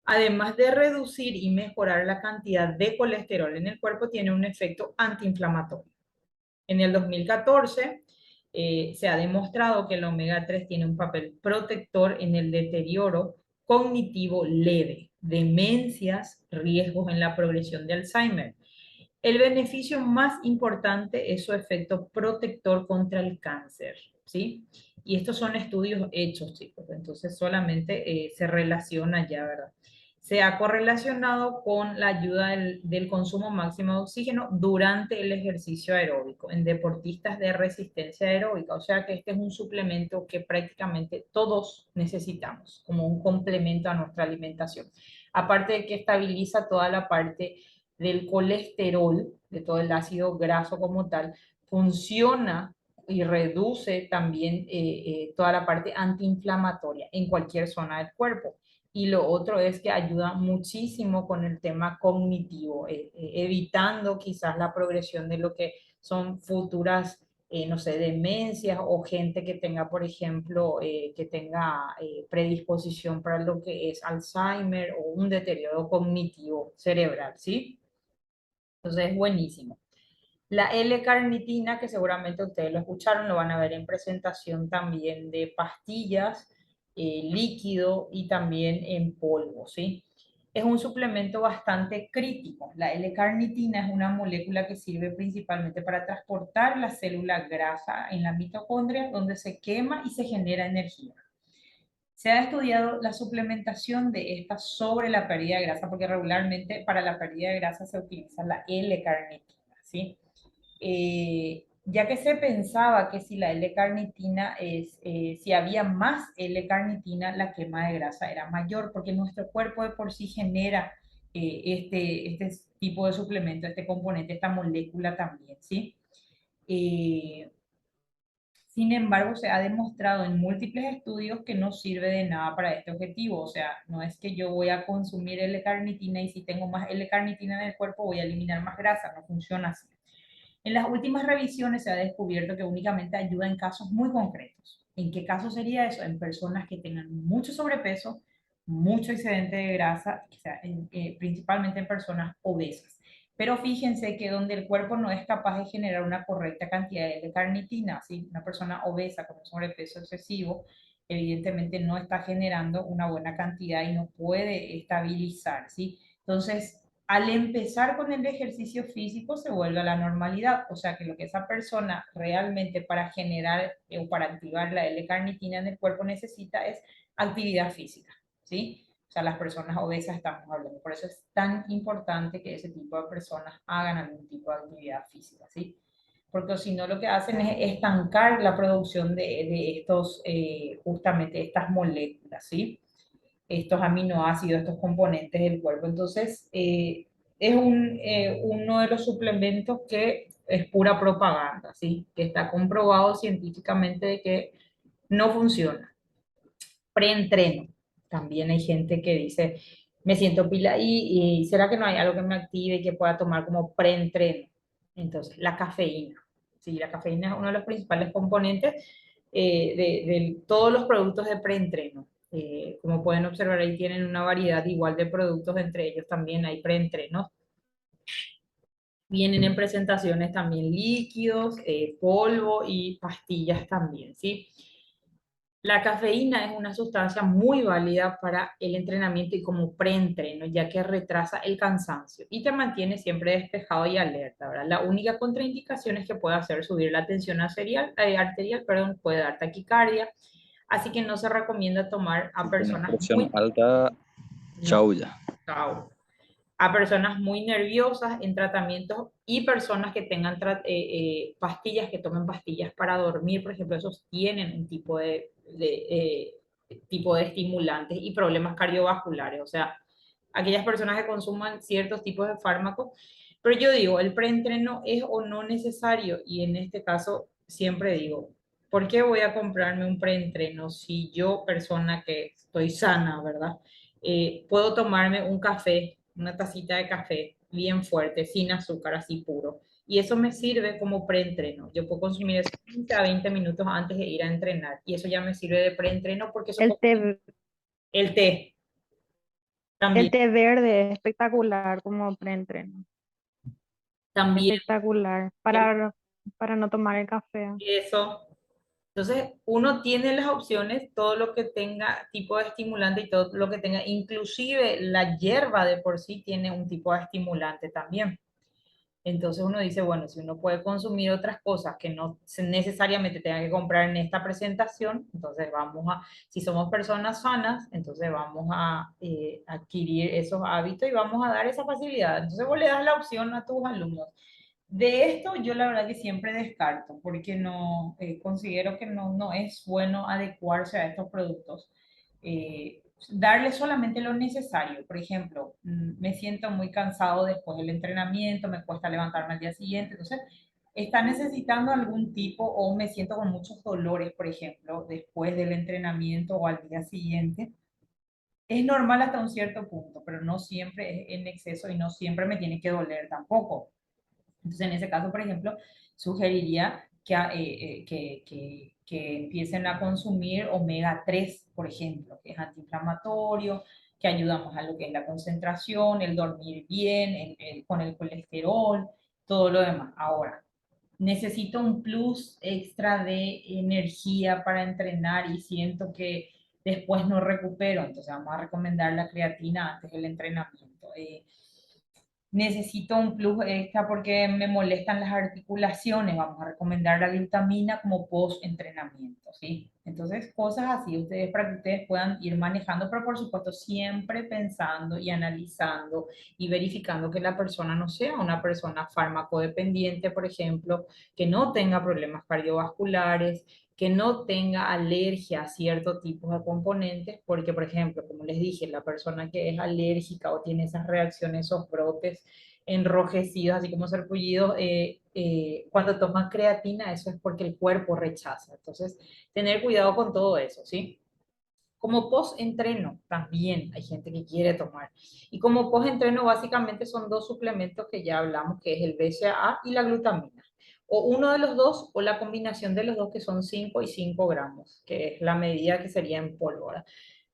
además de reducir y mejorar la cantidad de colesterol en el cuerpo, tiene un efecto antiinflamatorio. En el 2014 se ha demostrado que el omega 3 tiene un papel protector en el deterioro cognitivo leve, demencias, riesgos en la progresión de Alzheimer. El beneficio más importante es su efecto protector contra el cáncer, ¿sí? Y estos son estudios hechos, chicos, entonces solamente se relaciona ya, ¿verdad? Se ha correlacionado con la ayuda del consumo máximo de oxígeno durante el ejercicio aeróbico en deportistas de resistencia aeróbica. O sea que este es un suplemento que prácticamente todos necesitamos como un complemento a nuestra alimentación. Aparte de que estabiliza toda la parte del colesterol, de todo el ácido graso como tal, funciona y reduce también toda la parte antiinflamatoria en cualquier zona del cuerpo. Y lo otro es que ayuda muchísimo con el tema cognitivo, evitando quizás la progresión de lo que son futuras, no sé, demencias o gente que tenga, por ejemplo, que tenga predisposición para lo que es Alzheimer o un deterioro cognitivo cerebral, ¿sí? Entonces es buenísimo. La L-carnitina, que seguramente ustedes lo escucharon, lo van a ver en presentación también de pastillas, líquido y también en polvo, ¿sí? es un suplemento bastante crítico. La L-carnitina es una molécula que sirve principalmente para transportar la célula grasa en la mitocondria, donde se quema y se genera energía. Se ha estudiado la suplementación de esta sobre la pérdida de grasa, porque regularmente para la pérdida de grasa se utiliza la L-carnitina, ¿sí? Ya que se pensaba que si la L-carnitina si había más L-carnitina, la quema de grasa era mayor, porque nuestro cuerpo de por sí genera este tipo de suplemento, este componente, esta molécula también, ¿sí? Sin embargo, se ha demostrado en múltiples estudios que no sirve de nada para este objetivo. O sea, no es que yo voy a consumir L-carnitina y si tengo más L-carnitina en el cuerpo voy a eliminar más grasa. No funciona así. En las últimas revisiones se ha descubierto que únicamente ayuda en casos muy concretos. ¿En qué caso sería eso? En personas que tengan mucho sobrepeso, mucho excedente de grasa, o sea, principalmente en personas obesas. Pero fíjense que donde el cuerpo no es capaz de generar una correcta cantidad de carnitina, ¿sí? Una persona obesa con un sobrepeso excesivo, evidentemente no está generando una buena cantidad y no puede estabilizar, ¿sí? Entonces, al empezar con el ejercicio físico se vuelve a la normalidad, o sea que lo que esa persona realmente para generar o para activar la L-carnitina en el cuerpo necesita es actividad física, ¿sí? O sea, las personas obesas estamos hablando, por eso es tan importante que ese tipo de personas hagan algún tipo de actividad física, ¿sí? Porque si no lo que hacen es estancar la producción de estos, justamente estas moléculas, ¿sí? Estos aminoácidos, estos componentes del cuerpo. Entonces, es uno de los suplementos que es pura propaganda, ¿sí? Que está comprobado científicamente de que no funciona. Preentreno. También hay gente que dice, me siento pila y ¿será que no hay algo que me active y que pueda tomar como preentreno? Entonces, la cafeína. Sí, la cafeína es uno de los principales componentes de todos los productos de preentreno. Como pueden observar, ahí tienen una variedad igual de productos, entre ellos también hay preentrenos. Vienen en presentaciones también líquidos, polvo y pastillas también, ¿sí? La cafeína es una sustancia muy válida para el entrenamiento y como preentreno, ya que retrasa el cansancio y te mantiene siempre despejado y alerta, ¿verdad? La única contraindicación es que puede hacer subir la tensión arterial, perdón, puede dar taquicardia, así que no se recomienda tomar a
Si tienes
personas
presión
muy...
alta,
No,
chau ya.
chao. A personas muy nerviosas en tratamientos y personas que tengan pastillas, que tomen pastillas para dormir, por ejemplo, esos tienen un tipo de estimulantes y problemas cardiovasculares, o sea, aquellas personas que consuman ciertos tipos de fármacos, pero yo digo, el preentreno es o no necesario y en este caso siempre digo, ¿por qué voy a comprarme un preentreno si yo, persona que estoy sana, ¿verdad? Puedo tomarme un café, una tacita de café bien fuerte, sin azúcar, así puro. Y eso me sirve como preentreno. Yo puedo consumir eso 15 a 20 minutos antes de ir a entrenar. Y eso ya me sirve de preentreno porque eso
El té,
el té
el
también,
té verde es espectacular como preentreno.
también
Espectacular para no tomar el café.
eso. Entonces, uno tiene las opciones, todo lo que tenga tipo de estimulante y todo lo que tenga, inclusive la hierba de por sí tiene un tipo de estimulante también. Entonces uno dice, bueno, si uno puede consumir otras cosas que no necesariamente tenga que comprar en esta presentación, entonces si somos personas sanas, entonces vamos a adquirir esos hábitos y vamos a dar esa facilidad. Entonces vos le das la opción a tus alumnos. De esto yo la verdad que siempre descarto, porque no considero que no es bueno adecuarse a estos productos. Darle solamente lo necesario. Por ejemplo, me siento muy cansado después del entrenamiento, me cuesta levantarme al día siguiente, entonces está necesitando algún tipo o me siento con muchos dolores, por ejemplo, después del entrenamiento o al día siguiente. Es normal hasta un cierto punto, pero no siempre es en exceso y no siempre me tiene que doler tampoco. Entonces, en ese caso, por ejemplo, sugeriría que empiecen a consumir omega 3 por ejemplo, que es antiinflamatorio, que ayuda más a lo que es la concentración, el dormir bien, con el colesterol, todo lo demás. Ahora, necesito un plus extra de energía para entrenar y siento que después no recupero, entonces vamos a recomendar la creatina antes del entrenamiento. Necesito un plus extra porque me molestan las articulaciones, vamos a recomendar la glutamina como post-entrenamiento, ¿sí? Entonces, cosas así ustedes para que ustedes puedan ir manejando, pero por supuesto siempre pensando y analizando y verificando que la persona no sea una persona farmacodependiente, por ejemplo, que no tenga problemas cardiovasculares, que no tenga alergia a ciertos tipos de componentes, porque, por ejemplo, como les dije, la persona que es alérgica o tiene esas reacciones, esos brotes enrojecidos, así como sarpullidos, cuando toman creatina, eso es porque el cuerpo rechaza. Entonces, tener cuidado con todo eso, ¿sí? Como post-entreno también hay gente que quiere tomar. Y como post-entreno básicamente son dos suplementos que ya hablamos, que es el BCAA y la glutamina. O uno de los dos o la combinación de los dos que son 5 y 5 gramos, que es la medida que sería en pólvora.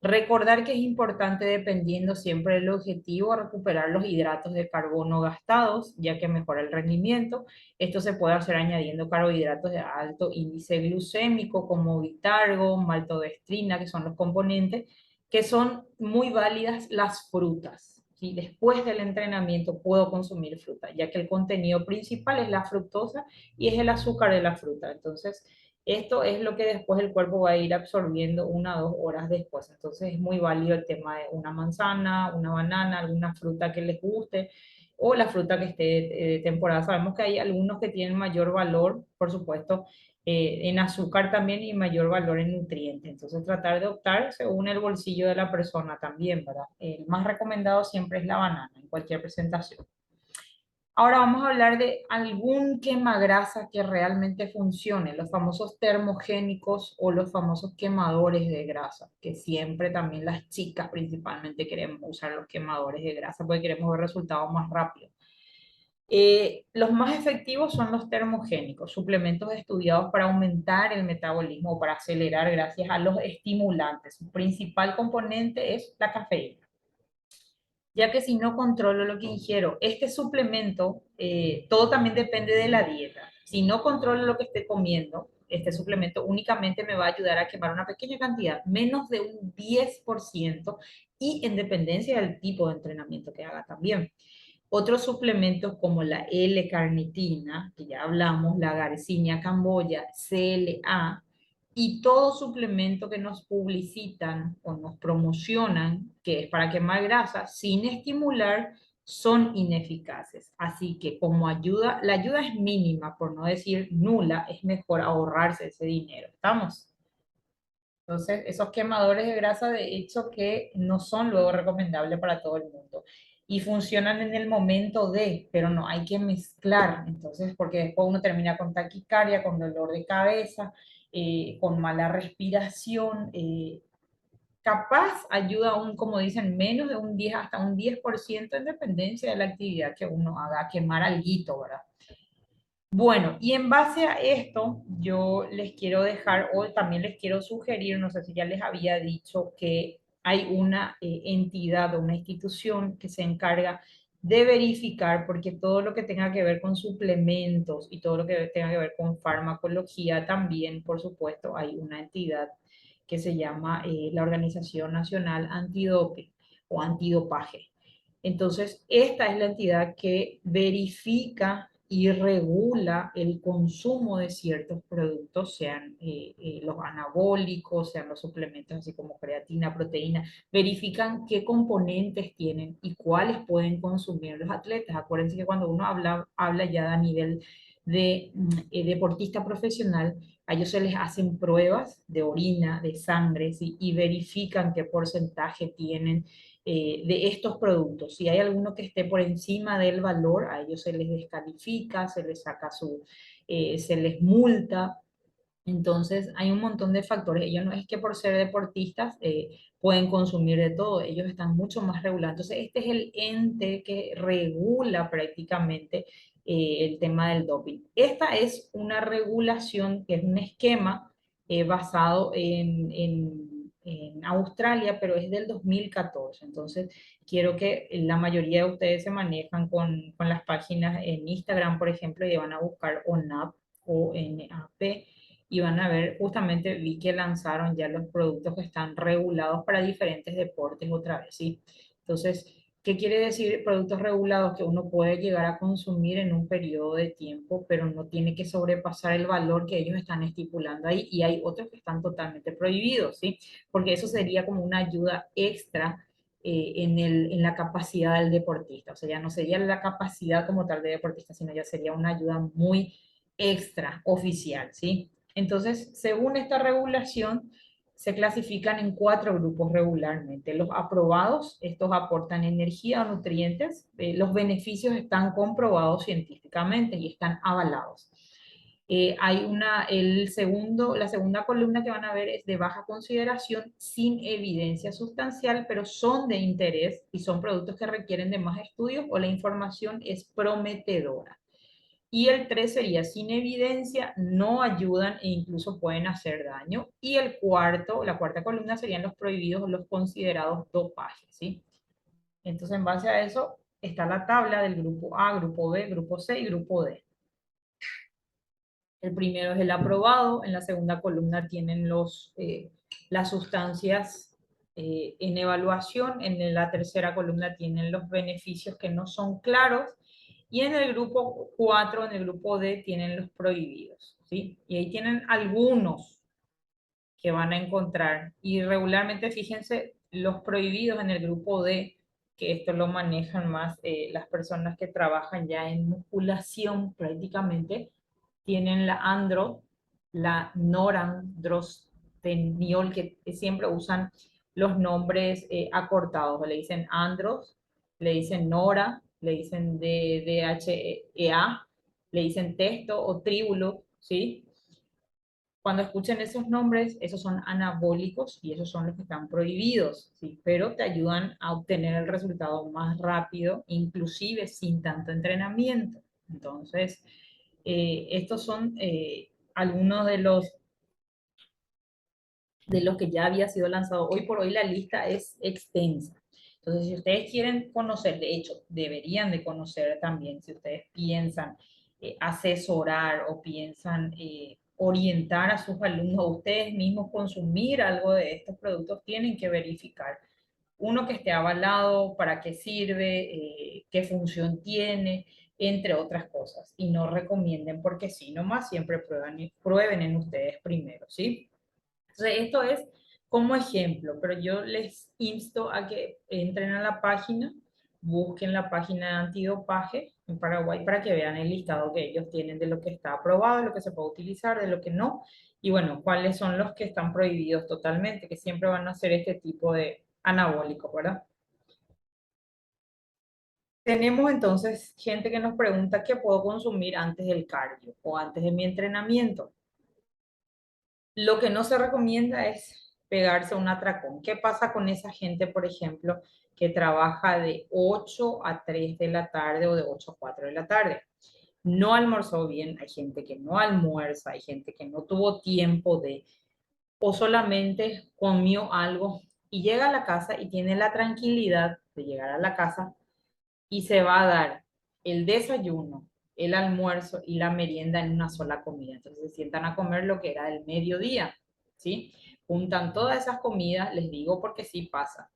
Recordar que es importante, dependiendo siempre del objetivo, recuperar los hidratos de carbono gastados, ya que mejora el rendimiento. Esto se puede hacer añadiendo carbohidratos de alto índice glucémico como Vitargo, maltodextrina, que son los componentes, que son muy válidas las frutas. ¿Sí? Después del entrenamiento puedo consumir fruta, ya que el contenido principal es la fructosa y es el azúcar de la fruta. Entonces, esto es lo que después el cuerpo va a ir absorbiendo 1 o 2 horas después. Entonces, es muy válido el tema de una manzana, una banana, alguna fruta que les guste o la fruta que esté de temporada. Sabemos que hay algunos que tienen mayor valor, por supuesto, en azúcar también y mayor valor en nutrientes. Entonces, tratar de optar según el bolsillo de la persona también, ¿verdad? El más recomendado siempre es la banana en cualquier presentación. Ahora vamos a hablar de algún quemagrasa que realmente funcione, los famosos termogénicos o los famosos quemadores de grasa, que siempre también las chicas principalmente queremos usar los quemadores de grasa porque queremos ver resultados más rápidos. Los más efectivos son los termogénicos, suplementos estudiados para aumentar el metabolismo o para acelerar gracias a los estimulantes. Su principal componente es la cafeína, ya que si no controlo lo que ingiero, este suplemento, todo también depende de la dieta. Si no controlo lo que esté comiendo, este suplemento únicamente me va a ayudar a quemar una pequeña cantidad, menos de un 10%, y en dependencia del tipo de entrenamiento que haga también. Otros suplementos como la L-carnitina, que ya hablamos, la Garcinia camboya, CLA, y todo suplemento que nos publicitan o nos promocionan, que es para quemar grasa, sin estimular, son ineficaces. Así que como ayuda, la ayuda es mínima, por no decir nula, es mejor ahorrarse ese dinero. ¿Estamos? Entonces, esos quemadores de grasa, de hecho, que no son luego recomendables para todo el mundo. Y funcionan en el momento de, pero no hay que mezclar. Entonces, porque después uno termina con taquicardia, con dolor de cabeza, con mala respiración. Capaz ayuda un, como dicen, menos de un 10, hasta un 10% en dependencia de la actividad que uno haga, a quemar alguito, ¿verdad? Bueno, y en base a esto, yo les quiero dejar, o también les quiero sugerir, no sé si ya les había dicho, que hay una entidad o una institución que se encarga de verificar, porque todo lo que tenga que ver con suplementos y todo lo que tenga que ver con farmacología también, por supuesto, hay una entidad que se llama la Organización Nacional Antidoping o Antidopaje. Entonces, esta es la entidad que verifica y regula el consumo de ciertos productos, sean los anabólicos, sean los suplementos así como creatina, proteína, verifican qué componentes tienen y cuáles pueden consumir los atletas. Acuérdense que cuando uno habla ya a nivel de deportista profesional, a ellos se les hacen pruebas de orina, de sangre, ¿sí? Y verifican qué porcentaje tienen de estos productos. Si hay alguno que esté por encima del valor, a ellos se les descalifica, se les saca se les multa. Entonces, hay un montón de factores. Ellos no es que por ser deportistas pueden consumir de todo, ellos están mucho más regulados. Entonces, este es el ente que regula prácticamente el tema del doping. Esta es una regulación, que es un esquema basado en Australia, pero es del 2014. Entonces, quiero que la mayoría de ustedes se manejan con las páginas en Instagram, por ejemplo, y van a buscar ONAP, ONAP, y van a ver, justamente vi que lanzaron ya los productos que están regulados para diferentes deportes otra vez, ¿sí? Entonces, ¿qué quiere decir productos regulados? Que uno puede llegar a consumir en un periodo de tiempo, pero no tiene que sobrepasar el valor que ellos están estipulando ahí, y hay otros que están totalmente prohibidos, ¿sí? Porque eso sería como una ayuda extra en la capacidad del deportista. O sea, ya no sería la capacidad como tal de deportista, sino ya sería una ayuda muy extra oficial, ¿sí? Entonces, según esta regulación, se clasifican en 4 grupos regularmente. Los aprobados, estos aportan energía o nutrientes. Los beneficios están comprobados científicamente y están avalados. La segunda columna que van a ver es de baja consideración, sin evidencia sustancial, pero son de interés y son productos que requieren de más estudios o la información es prometedora. Y el 3 sería sin evidencia, no ayudan e incluso pueden hacer daño. Y la cuarta columna serían los prohibidos o los considerados dopaje, ¿sí? Entonces, en base a eso, está la tabla del grupo A, grupo B, grupo C y grupo D. El primero es el aprobado, en la segunda columna tienen las sustancias en evaluación, en la tercera columna tienen los beneficios que no son claros, y en el grupo 4, en el grupo D, tienen los prohibidos, ¿sí? Y ahí tienen algunos que van a encontrar, y regularmente, fíjense, los prohibidos en el grupo D, que esto lo manejan más las personas que trabajan ya en musculación prácticamente, tienen la andro, la norandrosteniol, que siempre usan los nombres acortados, le dicen andros, le dicen nora, le dicen DHEA, le dicen testo o tríbulo, ¿sí? Cuando escuchen esos nombres, esos son anabólicos y esos son los que están prohibidos, ¿sí? Pero te ayudan a obtener el resultado más rápido, inclusive sin tanto entrenamiento. Entonces, estos son algunos de los que ya había sido lanzado. Hoy por hoy la lista es extensa. Entonces, si ustedes quieren conocer, de hecho, deberían de conocer también, si ustedes piensan asesorar o piensan orientar a sus alumnos, o ustedes mismos consumir algo de estos productos, tienen que verificar, uno, que esté avalado, para qué sirve, qué función tiene, entre otras cosas, y no recomienden porque sí, nomás siempre prueben en ustedes primero, ¿sí? Entonces, esto es como ejemplo, pero yo les insto a que entren a la página, busquen la página de antidopaje en Paraguay para que vean el listado que ellos tienen de lo que está aprobado, de lo que se puede utilizar, de lo que no, y bueno, cuáles son los que están prohibidos totalmente, que siempre van a ser este tipo de anabólicos, ¿verdad? Tenemos entonces gente que nos pregunta qué puedo consumir antes del cardio o antes de mi entrenamiento. Lo que no se recomienda es pegarse un atracón. ¿Qué pasa con esa gente, por ejemplo, que trabaja de 8 a 3 de la tarde o de 8 a 4 de la tarde? No almorzó bien, hay gente que no almuerza, hay gente que no tuvo tiempo o solamente comió algo y llega a la casa y tiene la tranquilidad de llegar a la casa y se va a dar el desayuno, el almuerzo y la merienda en una sola comida. Entonces se sientan a comer lo que era el mediodía, ¿sí? Juntan todas esas comidas, les digo porque sí pasa,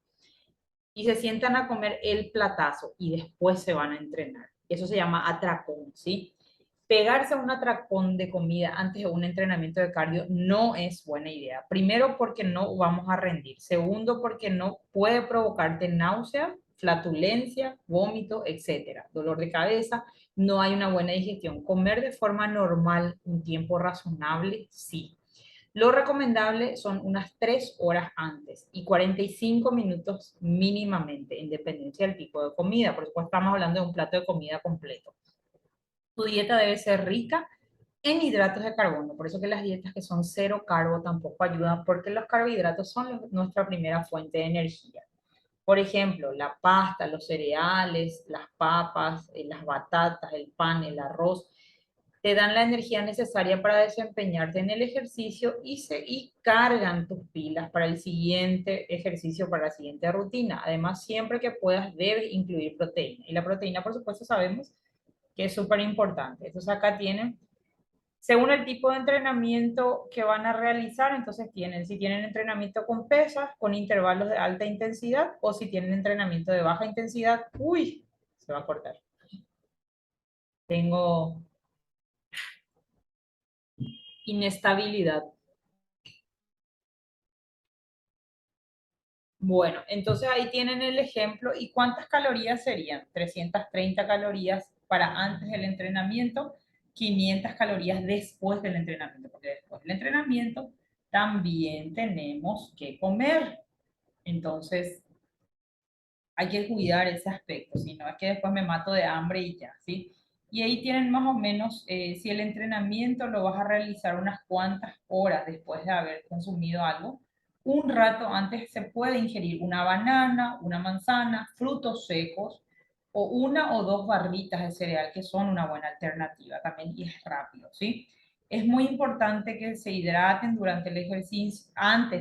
y se sientan a comer el platazo y después se van a entrenar. Eso se llama atracón, ¿sí? Pegarse a un atracón de comida antes de un entrenamiento de cardio no es buena idea. Primero, porque no vamos a rendir. Segundo, porque no puede provocarte náusea, flatulencia, vómito, etcétera, dolor de cabeza. No hay una buena digestión. Comer de forma normal, un tiempo razonable, sí. Lo recomendable son unas 3 horas antes y 45 minutos mínimamente, en dependencia del tipo de comida. Por supuesto, estamos hablando de un plato de comida completo. Tu dieta debe ser rica en hidratos de carbono, por eso que las dietas que son cero carbo tampoco ayudan, porque los carbohidratos son nuestra primera fuente de energía. Por ejemplo, la pasta, los cereales, las papas, las batatas, el pan, el arroz, te dan la energía necesaria para desempeñarte en el ejercicio y cargan tus pilas para el siguiente ejercicio, para la siguiente rutina. Además, siempre que puedas, debes incluir proteína. Y la proteína, por supuesto, sabemos que es súper importante. Entonces acá tienen Según el tipo de entrenamiento que van a realizar, entonces si tienen entrenamiento con pesas, con intervalos de alta intensidad, o si tienen entrenamiento de baja intensidad, uy, se va a cortar. Tengo inestabilidad. Bueno, entonces ahí tienen el ejemplo. ¿Y cuántas calorías serían? 330 calorías para antes del entrenamiento, 500 calorías después del entrenamiento, porque después del entrenamiento también tenemos que comer. Entonces, hay que cuidar ese aspecto, si no es que después me mato de hambre y ya, ¿sí? Y ahí tienen más o menos, si el entrenamiento lo vas a realizar unas cuantas horas después de haber consumido algo, un rato antes se puede ingerir una banana, una manzana, frutos secos o una o dos barritas de cereal que son una buena alternativa también y es rápido, ¿sí? Es muy importante que se hidraten durante el ejercicio,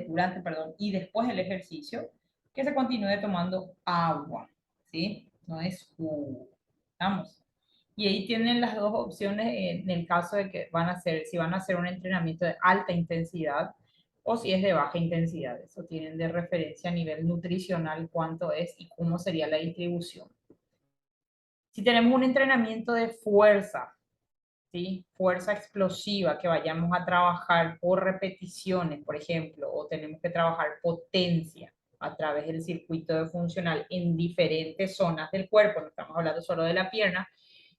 durante, perdón, y después del ejercicio, que se continúe tomando agua, ¿sí? No es jugo. ¿Estamos? Y ahí tienen las dos opciones en el caso de que si van a hacer un entrenamiento de alta intensidad o si es de baja intensidad. Eso tienen de referencia a nivel nutricional cuánto es y cómo sería la distribución. Si tenemos un entrenamiento de fuerza, ¿sí? Fuerza explosiva, que vayamos a trabajar por repeticiones, por ejemplo, o tenemos que trabajar potencia a través del circuito de funcional en diferentes zonas del cuerpo, no estamos hablando solo de la pierna,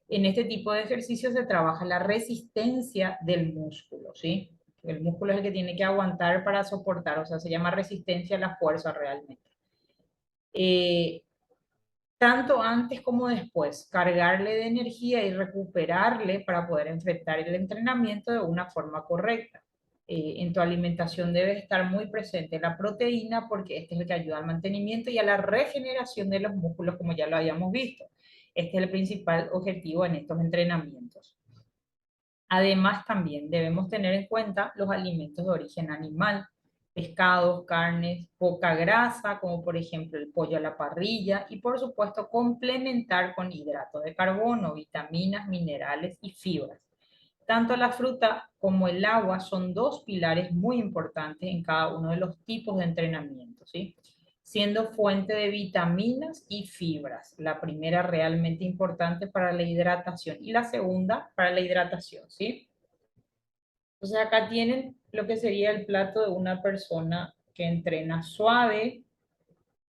en este tipo de ejercicios se trabaja la resistencia del músculo, ¿sí? El músculo es el que tiene que aguantar para soportar, o sea, se llama resistencia a la fuerza realmente. Tanto antes como después, cargarle de energía y recuperarle para poder enfrentar el entrenamiento de una forma correcta. En tu alimentación debe estar muy presente la proteína porque este es el que ayuda al mantenimiento y a la regeneración de los músculos, como ya lo habíamos visto. Este es el principal objetivo en estos entrenamientos. Además, también debemos tener en cuenta los alimentos de origen animal, pescados, carnes, poca grasa, como por ejemplo el pollo a la parrilla, y por supuesto complementar con hidratos de carbono, vitaminas, minerales y fibras. Tanto la fruta como el agua son dos pilares muy importantes en cada uno de los tipos de entrenamiento, ¿sí? Siendo fuente de vitaminas y fibras. La primera realmente importante para la hidratación y la segunda para la hidratación, ¿sí? Entonces acá tienen lo que sería el plato de una persona que entrena suave,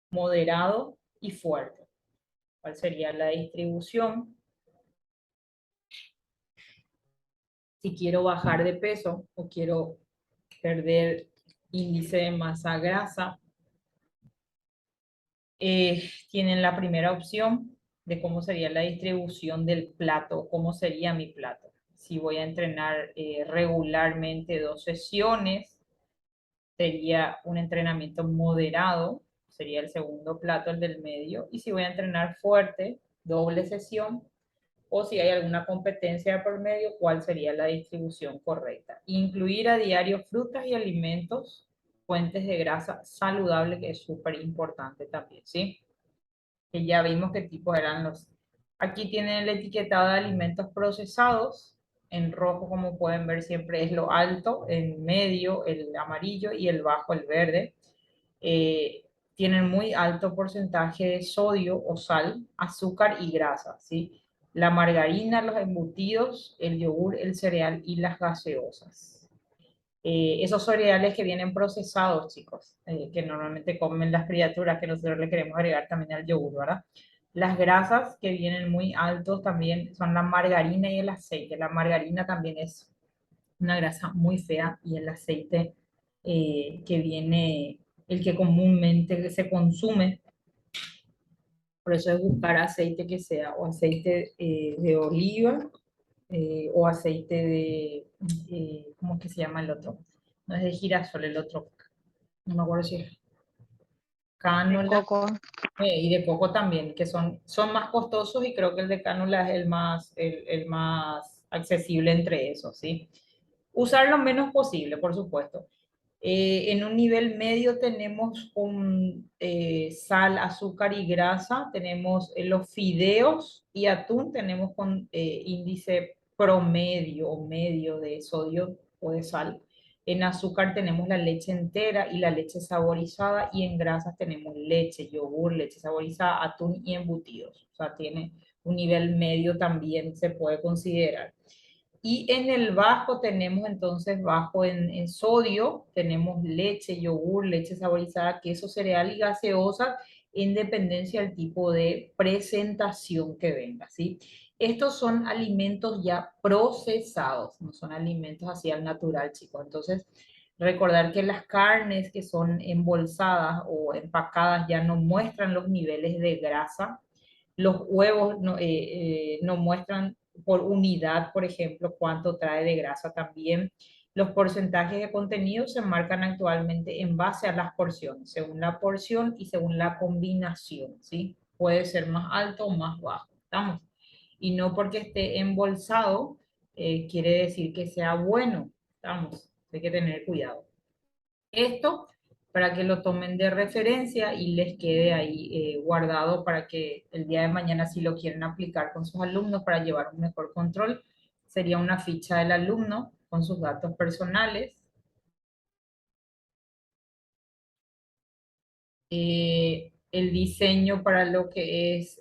moderado y fuerte. ¿Cuál sería la distribución? Si quiero bajar de peso o quiero perder índice de masa grasa, tienen la primera opción de cómo sería la distribución del plato, cómo sería mi plato. Si voy a entrenar regularmente 2 sesiones, sería un entrenamiento moderado, sería el segundo plato, el del medio, y si voy a entrenar fuerte, doble sesión, o si hay alguna competencia por medio, cuál sería la distribución correcta. Incluir a diario frutas y alimentos, fuentes de grasa saludable, que es súper importante también, ¿sí? Que ya vimos qué tipos eran los. Aquí tienen el etiquetado de alimentos procesados. En rojo, como pueden ver, siempre es lo alto, en medio el amarillo y el bajo el verde. Eh, Tienen muy alto porcentaje de sodio o sal, azúcar y grasa, ¿sí? La margarina, los embutidos, el yogur, el cereal y las gaseosas. Esos cereales que vienen procesados, chicos, que normalmente comen las criaturas, que nosotros le queremos agregar también al yogur, ¿verdad? Las grasas que vienen muy altos también son la margarina y el aceite. La margarina también es una grasa muy fea y el aceite que viene, el que comúnmente se consume, por eso es buscar aceite que sea o aceite de oliva o aceite de, ¿cómo es que se llama el otro? No es de girasol, el otro, no me acuerdo si es
De
cánola,
coco.
y de coco también, que son más costosos y creo que el de cánola es el más accesible entre esos, ¿sí? Usar lo menos posible, por supuesto. En un nivel medio tenemos con sal, azúcar y grasa, tenemos los fideos y atún, tenemos con índice promedio o medio de sodio o de sal. En azúcar tenemos la leche entera y la leche saborizada, y en grasas tenemos leche, yogur, leche saborizada, atún y embutidos. O sea, tiene un nivel medio también, se puede considerar. Y en el bajo tenemos entonces, bajo en sodio, tenemos leche, yogur, leche saborizada, queso, cereal y gaseosa, en dependencia del tipo de presentación que venga, ¿sí? Estos son alimentos ya procesados, no son alimentos así al natural, chicos. Entonces, recordar que las carnes que son embolsadas o empacadas ya no muestran los niveles de grasa. Los huevos no muestran por unidad, por ejemplo, cuánto trae de grasa también. Los porcentajes de contenido se marcan actualmente en base a las porciones, según la porción y según la combinación, ¿sí? Puede ser más alto o más bajo, ¿estamos? Y no porque esté embolsado quiere decir que sea bueno, ¿estamos? Hay que tener cuidado. Esto para que lo tomen de referencia y les quede ahí guardado para que el día de mañana, si lo quieren aplicar con sus alumnos para llevar un mejor control, sería una ficha del alumno con sus datos personales. El diseño para lo que es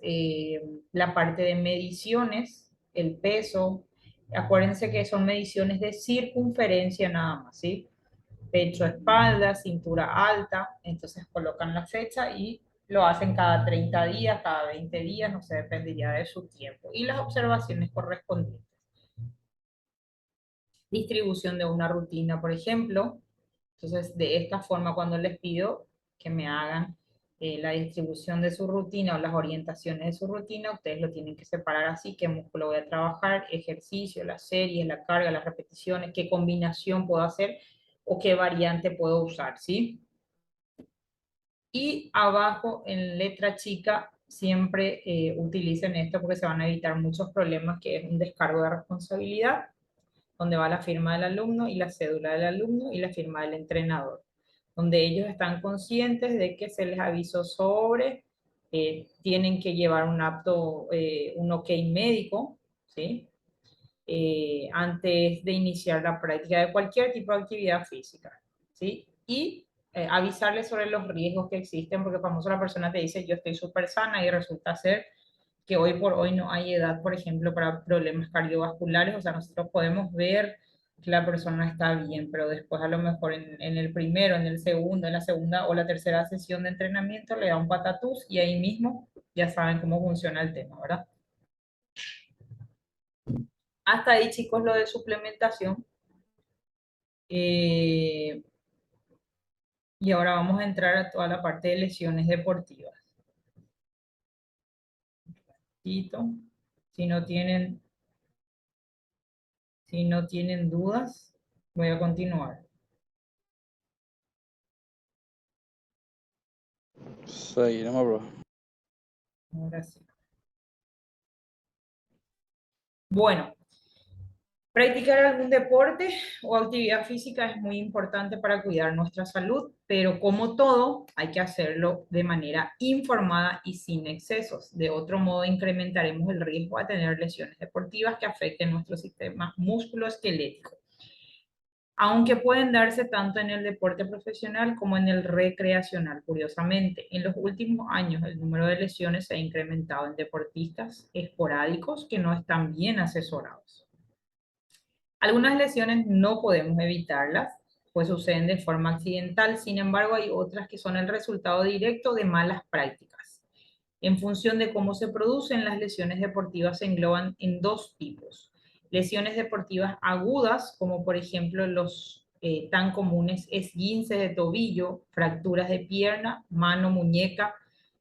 la parte de mediciones, el peso. Acuérdense que son mediciones de circunferencia nada más, ¿sí? Pecho, espalda, cintura alta, entonces colocan la fecha y lo hacen cada 30 días, cada 20 días, no sé, dependería de su tiempo. Y las observaciones correspondientes. Distribución de una rutina, por ejemplo. Entonces, de esta forma, cuando les pido que me hagan la distribución de su rutina o las orientaciones de su rutina, ustedes lo tienen que separar así: qué músculo voy a trabajar, ejercicio, las series, la carga, las repeticiones, qué combinación puedo hacer o qué variante puedo usar, ¿sí? Y abajo en letra chica siempre utilicen esto porque se van a evitar muchos problemas, que es un descargo de responsabilidad, donde va la firma del alumno y la cédula del alumno y la firma del entrenador, donde ellos están conscientes de que se les avisó sobre, tienen que llevar un apto, un ok médico, ¿sí? Antes de iniciar la práctica de cualquier tipo de actividad física, ¿sí? Y avisarles sobre los riesgos que existen, porque famoso la persona te dice, yo estoy súper sana, y resulta ser que hoy por hoy no hay edad, por ejemplo, para problemas cardiovasculares. O sea, nosotros podemos ver que la persona está bien, pero después a lo mejor en el primero, en el segundo, en la segunda o la tercera sesión de entrenamiento le da un patatús y ahí mismo ya saben cómo funciona el tema, ¿verdad? Hasta ahí, chicos, lo de suplementación. Y ahora vamos a entrar a toda la parte de lesiones deportivas. Si no tienen, si no tienen dudas, voy a continuar.
Seguiremos, bro.
Ahora sí. Bueno, practicar algún deporte o actividad física es muy importante para cuidar nuestra salud, pero como todo, hay que hacerlo de manera informada y sin excesos. De otro modo, incrementaremos el riesgo de tener lesiones deportivas que afecten nuestro sistema musculoesquelético, aunque pueden darse tanto en el deporte profesional como en el recreacional. Curiosamente, en los últimos años el número de lesiones se ha incrementado en deportistas esporádicos que no están bien asesorados. Algunas lesiones no podemos evitarlas, pues suceden de forma accidental. Sin embargo, hay otras que son el resultado directo de malas prácticas. En función de cómo se producen, las lesiones deportivas se engloban en dos tipos: lesiones deportivas agudas, como por ejemplo los tan comunes esguinces de tobillo, fracturas de pierna, mano, muñeca.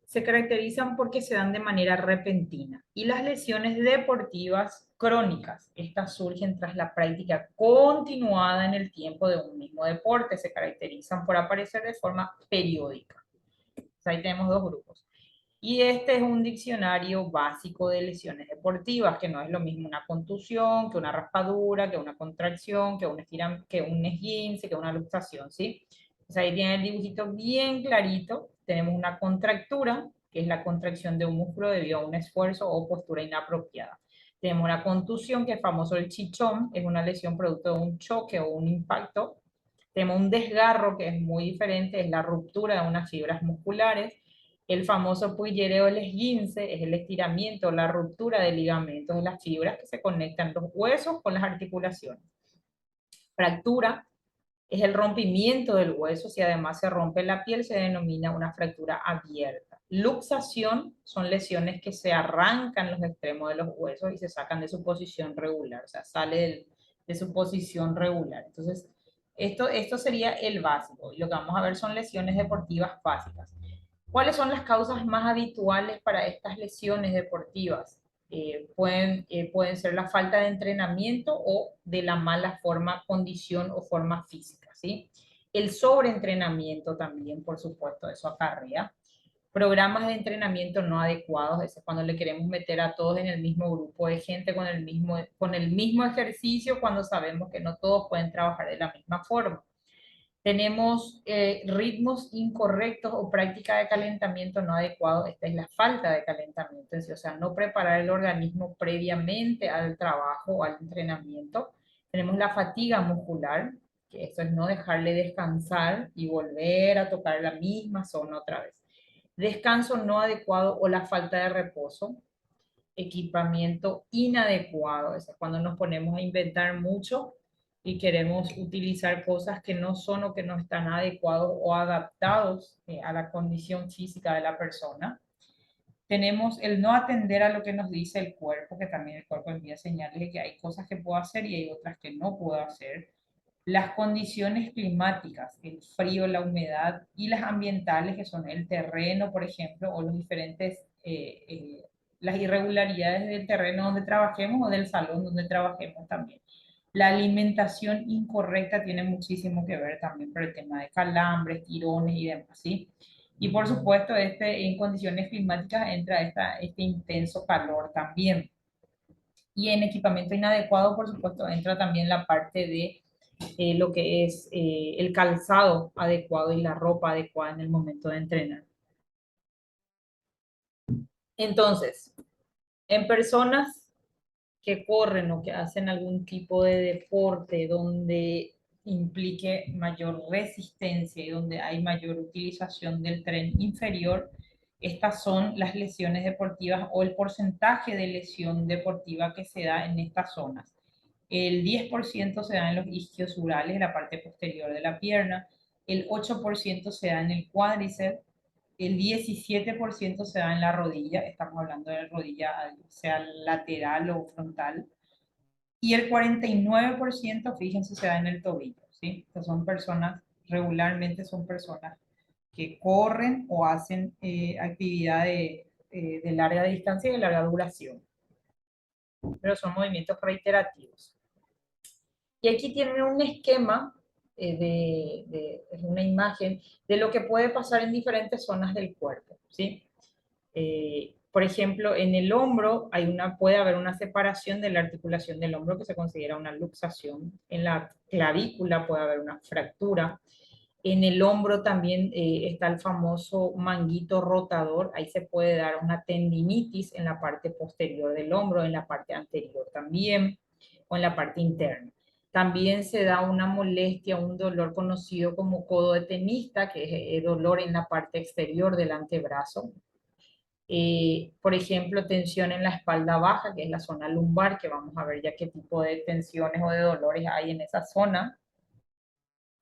Se caracterizan porque se dan de manera repentina. Y las lesiones deportivas crónicas, estas surgen tras la práctica continuada en el tiempo de un mismo deporte. Se caracterizan por aparecer de forma periódica. Ahí tenemos dos grupos. Y este es un diccionario básico de lesiones deportivas, que no es lo mismo una contusión, que una raspadura, que una contracción, que un esguince, que una luxación, ¿sí? Entonces ahí tiene el dibujito bien clarito. Tenemos una contractura, que es la contracción de un músculo debido a un esfuerzo o postura inapropiada. Tenemos la contusión, que es famoso el chichón, es una lesión producto de un choque o un impacto. Tenemos un desgarro, que es muy diferente, es la ruptura de unas fibras musculares. El famoso puillereo, el esguince, es el estiramiento, la ruptura de ligamentos de las fibras que se conectan los huesos con las articulaciones. Fractura es el rompimiento del hueso. Si además se rompe la piel, se denomina una fractura abierta. Luxación son lesiones que se arrancan los extremos de los huesos y se sacan de su posición regular, o sea, sale de su posición regular. Entonces, esto sería el básico. Y lo que vamos a ver son lesiones deportivas básicas. ¿Cuáles son las causas más habituales para estas lesiones deportivas? Pueden ser la falta de entrenamiento o de la mala forma, condición o forma física, ¿sí? El sobreentrenamiento también, por supuesto, eso acarrea. Programas de entrenamiento no adecuados, eso es cuando le queremos meter a todos en el mismo grupo de gente con el mismo ejercicio, cuando sabemos que no todos pueden trabajar de la misma forma. Tenemos ritmos incorrectos o práctica de calentamiento no adecuado. Esta es la falta de calentamiento, o sea, no preparar el organismo previamente al trabajo o al entrenamiento. Tenemos la fatiga muscular, que esto es no dejarle descansar y volver a tocar la misma zona otra vez. Descanso no adecuado o la falta de reposo. Equipamiento inadecuado, es cuando nos ponemos a inventar mucho y queremos utilizar cosas que no son o que no están adecuados o adaptados a la condición física de la persona. Tenemos el no atender a lo que nos dice el cuerpo, que también el cuerpo envía señales de que hay cosas que puedo hacer y hay otras que no puedo hacer. Las condiciones climáticas, el frío, la humedad, y las ambientales, que son el terreno, por ejemplo, o los diferentes, las irregularidades del terreno donde trabajemos o del salón donde trabajemos también. La alimentación incorrecta tiene muchísimo que ver también por el tema de calambres, tirones y demás, ¿sí? Y por supuesto, en condiciones climáticas entra este intenso calor también. Y en equipamiento inadecuado, por supuesto, entra también la parte de lo que es el calzado adecuado y la ropa adecuada en el momento de entrenar. Entonces, en personas que corren o que hacen algún tipo de deporte donde implique mayor resistencia y donde hay mayor utilización del tren inferior, estas son las lesiones deportivas o el porcentaje de lesión deportiva que se da en estas zonas. El 10% se da en los isquiosurales, en la parte posterior de la pierna, el 8% se da en el cuádriceps, el 17% se da en la rodilla, estamos hablando de la rodilla, sea lateral o frontal, y el 49%, fíjense, se da en el tobillo, ¿sí? Entonces regularmente son personas que corren o hacen actividad de larga distancia y de larga duración, pero son movimientos reiterativos. Y aquí tienen un esquema, es una imagen de lo que puede pasar en diferentes zonas del cuerpo, ¿sí? Por ejemplo, en el hombro puede haber una separación de la articulación del hombro que se considera una luxación. En la clavícula puede haber una fractura. En el hombro también está el famoso manguito rotador. Ahí se puede dar una tendinitis en la parte posterior del hombro, en la parte anterior también, o en la parte interna. También se da una molestia, un dolor conocido como codo de tenista, que es dolor en la parte exterior del antebrazo. Por ejemplo, tensión en la espalda baja, que es la zona lumbar, que vamos a ver ya qué tipo de tensiones o de dolores hay en esa zona.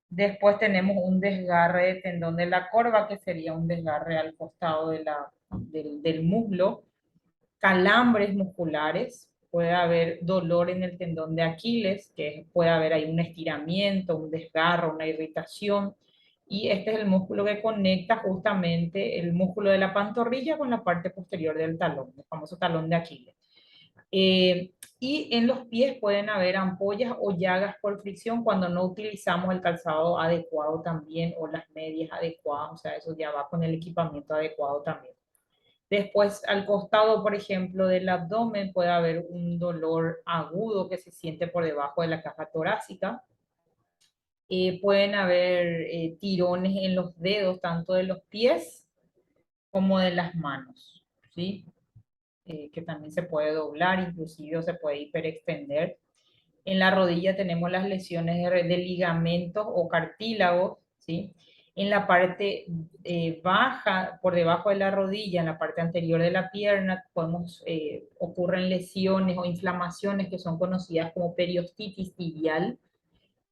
Después tenemos un desgarre de tendón de la corva, que sería un desgarre al costado del muslo. Calambres musculares, puede haber dolor en el tendón de Aquiles, que puede haber ahí un estiramiento, un desgarro, una irritación. Y este es el músculo que conecta justamente el músculo de la pantorrilla con la parte posterior del talón, el famoso talón de Aquiles. Y en los pies pueden haber ampollas o llagas por fricción cuando no utilizamos el calzado adecuado también o las medias adecuadas, o sea, eso ya va con el equipamiento adecuado también. Después, al costado, por ejemplo, del abdomen puede haber un dolor agudo que se siente por debajo de la caja torácica. Pueden haber tirones en los dedos, tanto de los pies como de las manos, ¿sí? que también se puede doblar, inclusive o se puede hiperextender. En la rodilla tenemos las lesiones de ligamentos o cartílagos, ¿sí? En la parte baja, por debajo de la rodilla, en la parte anterior de la pierna, ocurren lesiones o inflamaciones que son conocidas como periostitis tibial.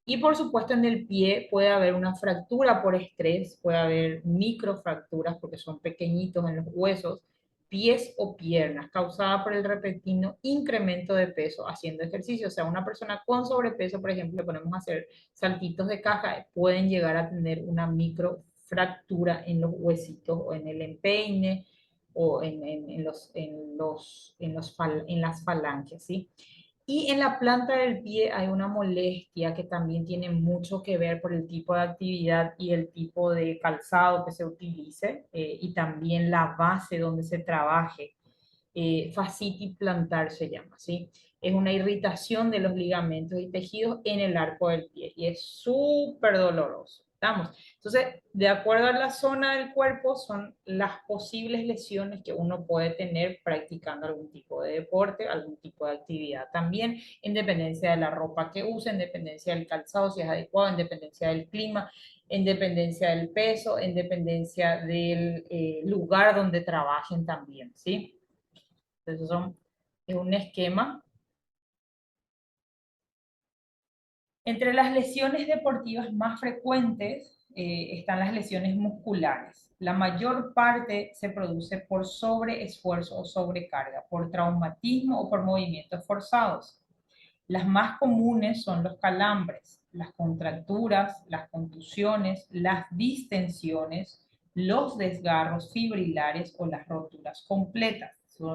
Y por supuesto en el pie puede haber una fractura por estrés, puede haber microfracturas porque son pequeñitos en los huesos, pies o piernas, causada por el repentino incremento de peso haciendo ejercicio. O sea, una persona con sobrepeso, por ejemplo, le ponemos a hacer saltitos de caja, pueden llegar a tener una microfractura en los huesitos o en el empeine o en las falanges, ¿sí? Y en la planta del pie hay una molestia que también tiene mucho que ver por el tipo de actividad y el tipo de calzado que se utilice y también la base donde se trabaje. Fascitis plantar se llama, ¿sí? Es una irritación de los ligamentos y tejidos en el arco del pie y es súper doloroso. ¿Estamos? Entonces, de acuerdo a la zona del cuerpo, son las posibles lesiones que uno puede tener practicando algún tipo de deporte, algún tipo de actividad también, en dependencia de la ropa que use, en dependencia del calzado, si es adecuado, en dependencia del clima, en dependencia del peso, en dependencia del lugar donde trabajen también, ¿sí? Entonces, es un esquema. Entre las lesiones deportivas más frecuentes están las lesiones musculares. La mayor parte se produce por sobreesfuerzo o sobrecarga, por traumatismo o por movimientos forzados. Las más comunes son los calambres, las contracturas, las contusiones, las distensiones, los desgarros fibrilares o las roturas completas.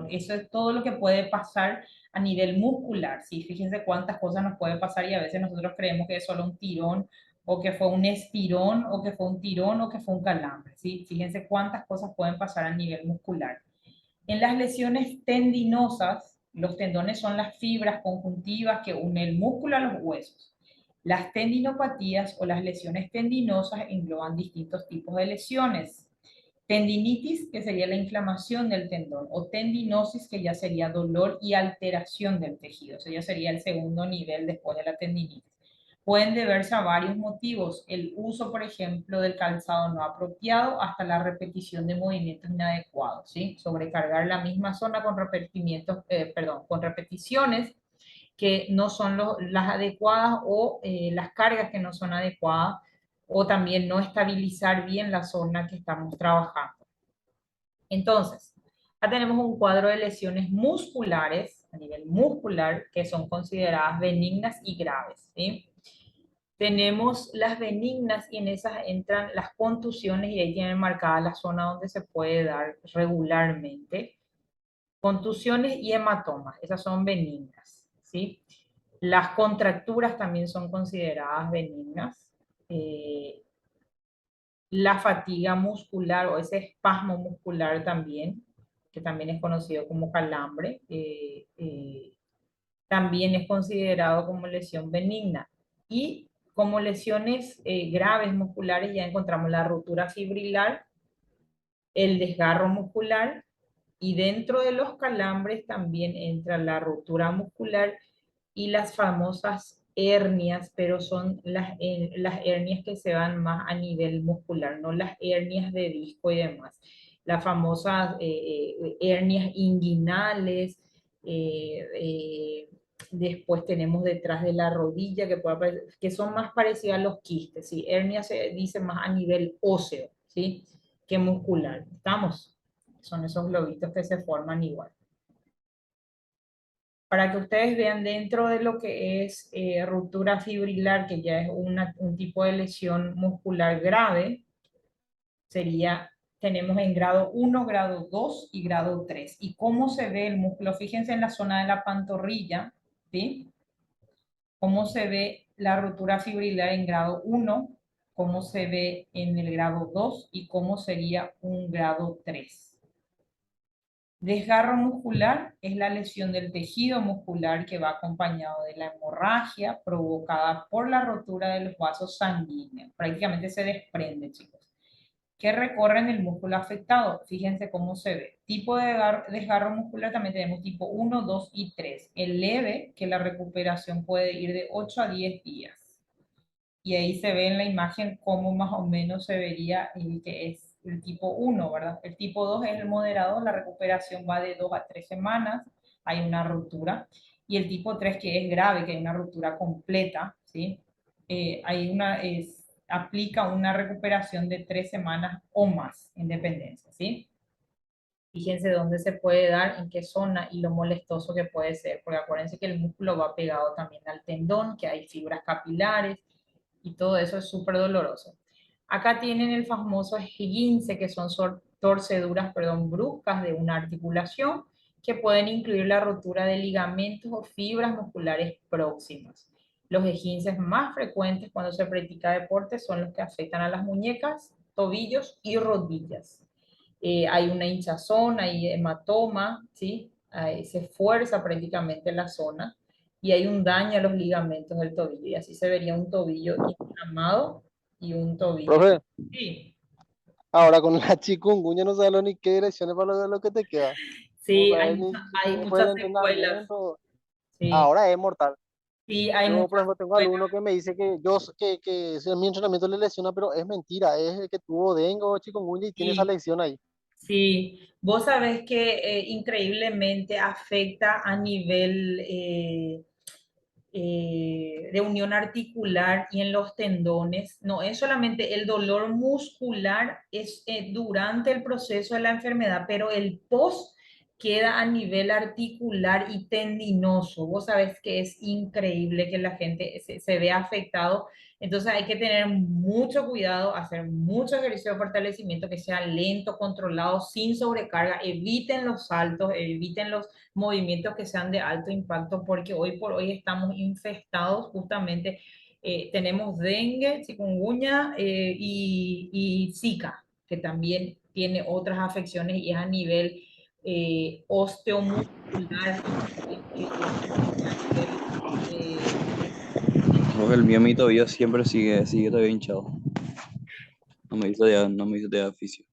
Eso es todo lo que puede pasar a nivel muscular. ¿Sí? Fíjense cuántas cosas nos puede pasar y a veces nosotros creemos que es solo un tirón o que fue un estirón o que fue un tirón o que fue un calambre. ¿Sí? Fíjense cuántas cosas pueden pasar a nivel muscular. En las lesiones tendinosas, los tendones son las fibras conjuntivas que unen el músculo a los huesos. Las tendinopatías o las lesiones tendinosas engloban distintos tipos de lesiones. Tendinitis, que sería la inflamación del tendón, o tendinosis, que ya sería dolor y alteración del tejido. Eso ya sería el segundo nivel después de la tendinitis. Pueden deberse a varios motivos. El uso, por ejemplo, del calzado no apropiado hasta la repetición de movimientos inadecuados, ¿sí? Sobrecargar la misma zona con con repeticiones que no son las adecuadas o las cargas que no son adecuadas o también no estabilizar bien la zona que estamos trabajando. Entonces, acá tenemos un cuadro de lesiones musculares a nivel muscular que son consideradas benignas y graves, ¿sí? Tenemos las benignas y en esas entran las contusiones y ahí tienen marcada la zona donde se puede dar regularmente. Contusiones y hematomas, esas son benignas, ¿sí? Las contracturas también son consideradas benignas. La fatiga muscular o ese espasmo muscular también, que también es conocido como calambre, también es considerado como lesión benigna. Y como lesiones graves musculares ya encontramos la rotura fibrilar, el desgarro muscular y dentro de los calambres también entra la rotura muscular y las famosas hernias, pero son las hernias que se van más a nivel muscular, no las hernias de disco y demás. Las famosas hernias inguinales, después tenemos detrás de la rodilla que son más parecidas a los quistes, ¿sí? Hernia se dice más a nivel óseo, ¿sí? Que muscular. ¿Estamos? Son esos globitos que se forman igual. Para que ustedes vean dentro de lo que es ruptura fibrilar, que ya es un tipo de lesión muscular grave, tenemos en grado 1, grado 2 y grado 3. ¿Y cómo se ve el músculo? Fíjense en la zona de la pantorrilla, ¿sí? Cómo se ve la ruptura fibrilar en grado 1, cómo se ve en el grado 2 y cómo sería un grado 3. Desgarro muscular es la lesión del tejido muscular que va acompañado de la hemorragia provocada por la rotura de los vasos sanguíneos. Prácticamente se desprende, chicos. que recorren el músculo afectado. Fíjense cómo se ve. Tipo de desgarro muscular también tenemos tipo 1, 2 y 3. El leve, que la recuperación puede ir de 8 a 10 días. Y ahí se ve en la imagen cómo más o menos se vería el que es el tipo 1, ¿verdad? El tipo 2 es el moderado, la recuperación va de 2 a 3 semanas, hay una ruptura. Y el tipo 3 que es grave, que hay una ruptura completa, ¿sí? Aplica una recuperación de 3 semanas o más en dependencia, ¿sí? Fíjense dónde se puede dar, en qué zona y lo molestoso que puede ser, porque acuérdense que el músculo va pegado también al tendón, que hay fibras capilares y todo eso es súper doloroso. Acá tienen el famoso esguince, que son torceduras, perdón, bruscas de una articulación, que pueden incluir la rotura de ligamentos o fibras musculares próximas. Los esguinces más frecuentes cuando se practica deporte son los que afectan a las muñecas, tobillos y rodillas. Hay una hinchazón, hay hematoma, ¿sí? Se fuerza prácticamente la zona y hay un daño a los ligamentos del tobillo y así se vería un tobillo inflamado y un tobillo.
Profe,
Sí,
ahora con la chikungunya no sabes ni qué direcciones para lo que te queda. No
sí,
sabes ni
hay
después del
muchas secuelas.
entrenamiento.
Sí,
Ahora es mortal.
sí, hay
Yo, por
muchas
ejemplo, tengo
secuelas.
alumnos que me dice que si en mi entrenamiento le lesiona, pero es mentira, es el que tuvo dengue o chikungunya y tiene esa
Sí,
lesión ahí.
sí, vos sabés que increíblemente afecta a nivel de unión articular y en los tendones. No es solamente el dolor muscular, es durante el proceso de la enfermedad, pero el post queda a nivel articular y tendinoso. Vos sabés que es increíble que la gente se vea afectado. Entonces hay que tener mucho cuidado, hacer mucho ejercicio de fortalecimiento que sea lento, controlado, sin sobrecarga. Eviten los saltos, eviten los movimientos que sean de alto impacto, porque hoy por hoy estamos infestados justamente, tenemos dengue, chikungunya y Zika, que también tiene otras afecciones y es a nivel osteomuscular, a nivel,
Profe, el mío, mi tobillo siempre sigue todavía hinchado. No me hizo de fisio.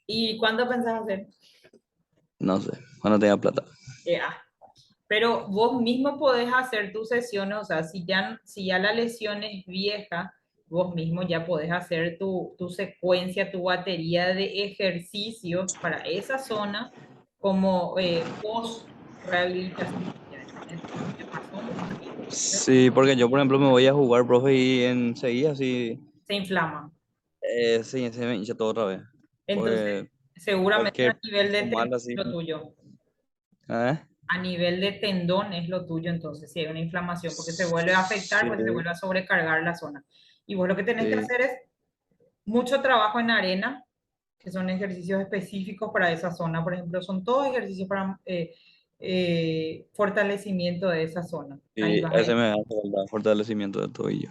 ¿Y cuándo pensás hacer?
No sé, cuando tenga plata.
Ah, pero vos mismo podés hacer tus sesiones, o sea, si ya la lesión es vieja, vos mismo ya podés hacer tu secuencia, tu batería de ejercicios para esa zona como post-rehabilitación. Me pasó mucho a mí.
Sí, porque yo, por ejemplo, me voy a jugar, profe, y enseguida así
Se inflama.
sí, se me hincha todo otra vez.
Entonces,
Pues
seguramente a
cualquier
nivel de tendón
mal
es
así.
lo tuyo.
¿Eh?
A nivel de tendón es lo tuyo, entonces si hay una inflamación, porque se vuelve a afectar,
Sí,
porque se vuelve a sobrecargar la zona. Y vos lo que tenés que
sí.
hacer es mucho trabajo en arena, que son ejercicios específicos para esa zona, por ejemplo, son todos ejercicios para fortalecimiento de esa zona. Ahí
Y
vas a
ese me hace el fortalecimiento del tobillo.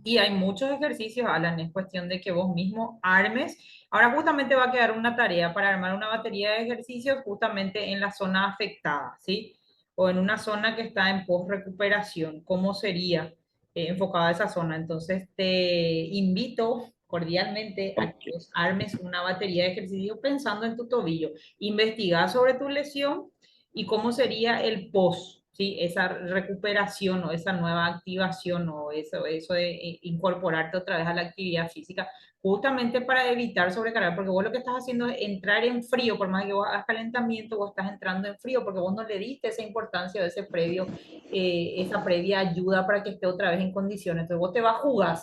Y hay muchos ejercicios, Alan, es cuestión de que vos mismo armes. Ahora justamente va a quedar una tarea para armar una batería de ejercicios justamente en la zona afectada, ¿sí? O en una zona que está en post-recuperación. ¿Cómo sería enfocada esa zona? Entonces te invito cordialmente a que
Ok.
vos armes una batería de ejercicios pensando en tu tobillo. Investiga sobre tu lesión y cómo sería el post, ¿sí? Esa recuperación o esa nueva activación o eso de incorporarte otra vez a la actividad física, justamente para evitar sobrecargar, porque vos lo que estás haciendo es entrar en frío, por más que vos hagas calentamiento, vos estás entrando en frío, porque vos no le diste esa importancia o ese previo, esa previa ayuda para que esté otra vez en condiciones. Entonces vos te vas a jugar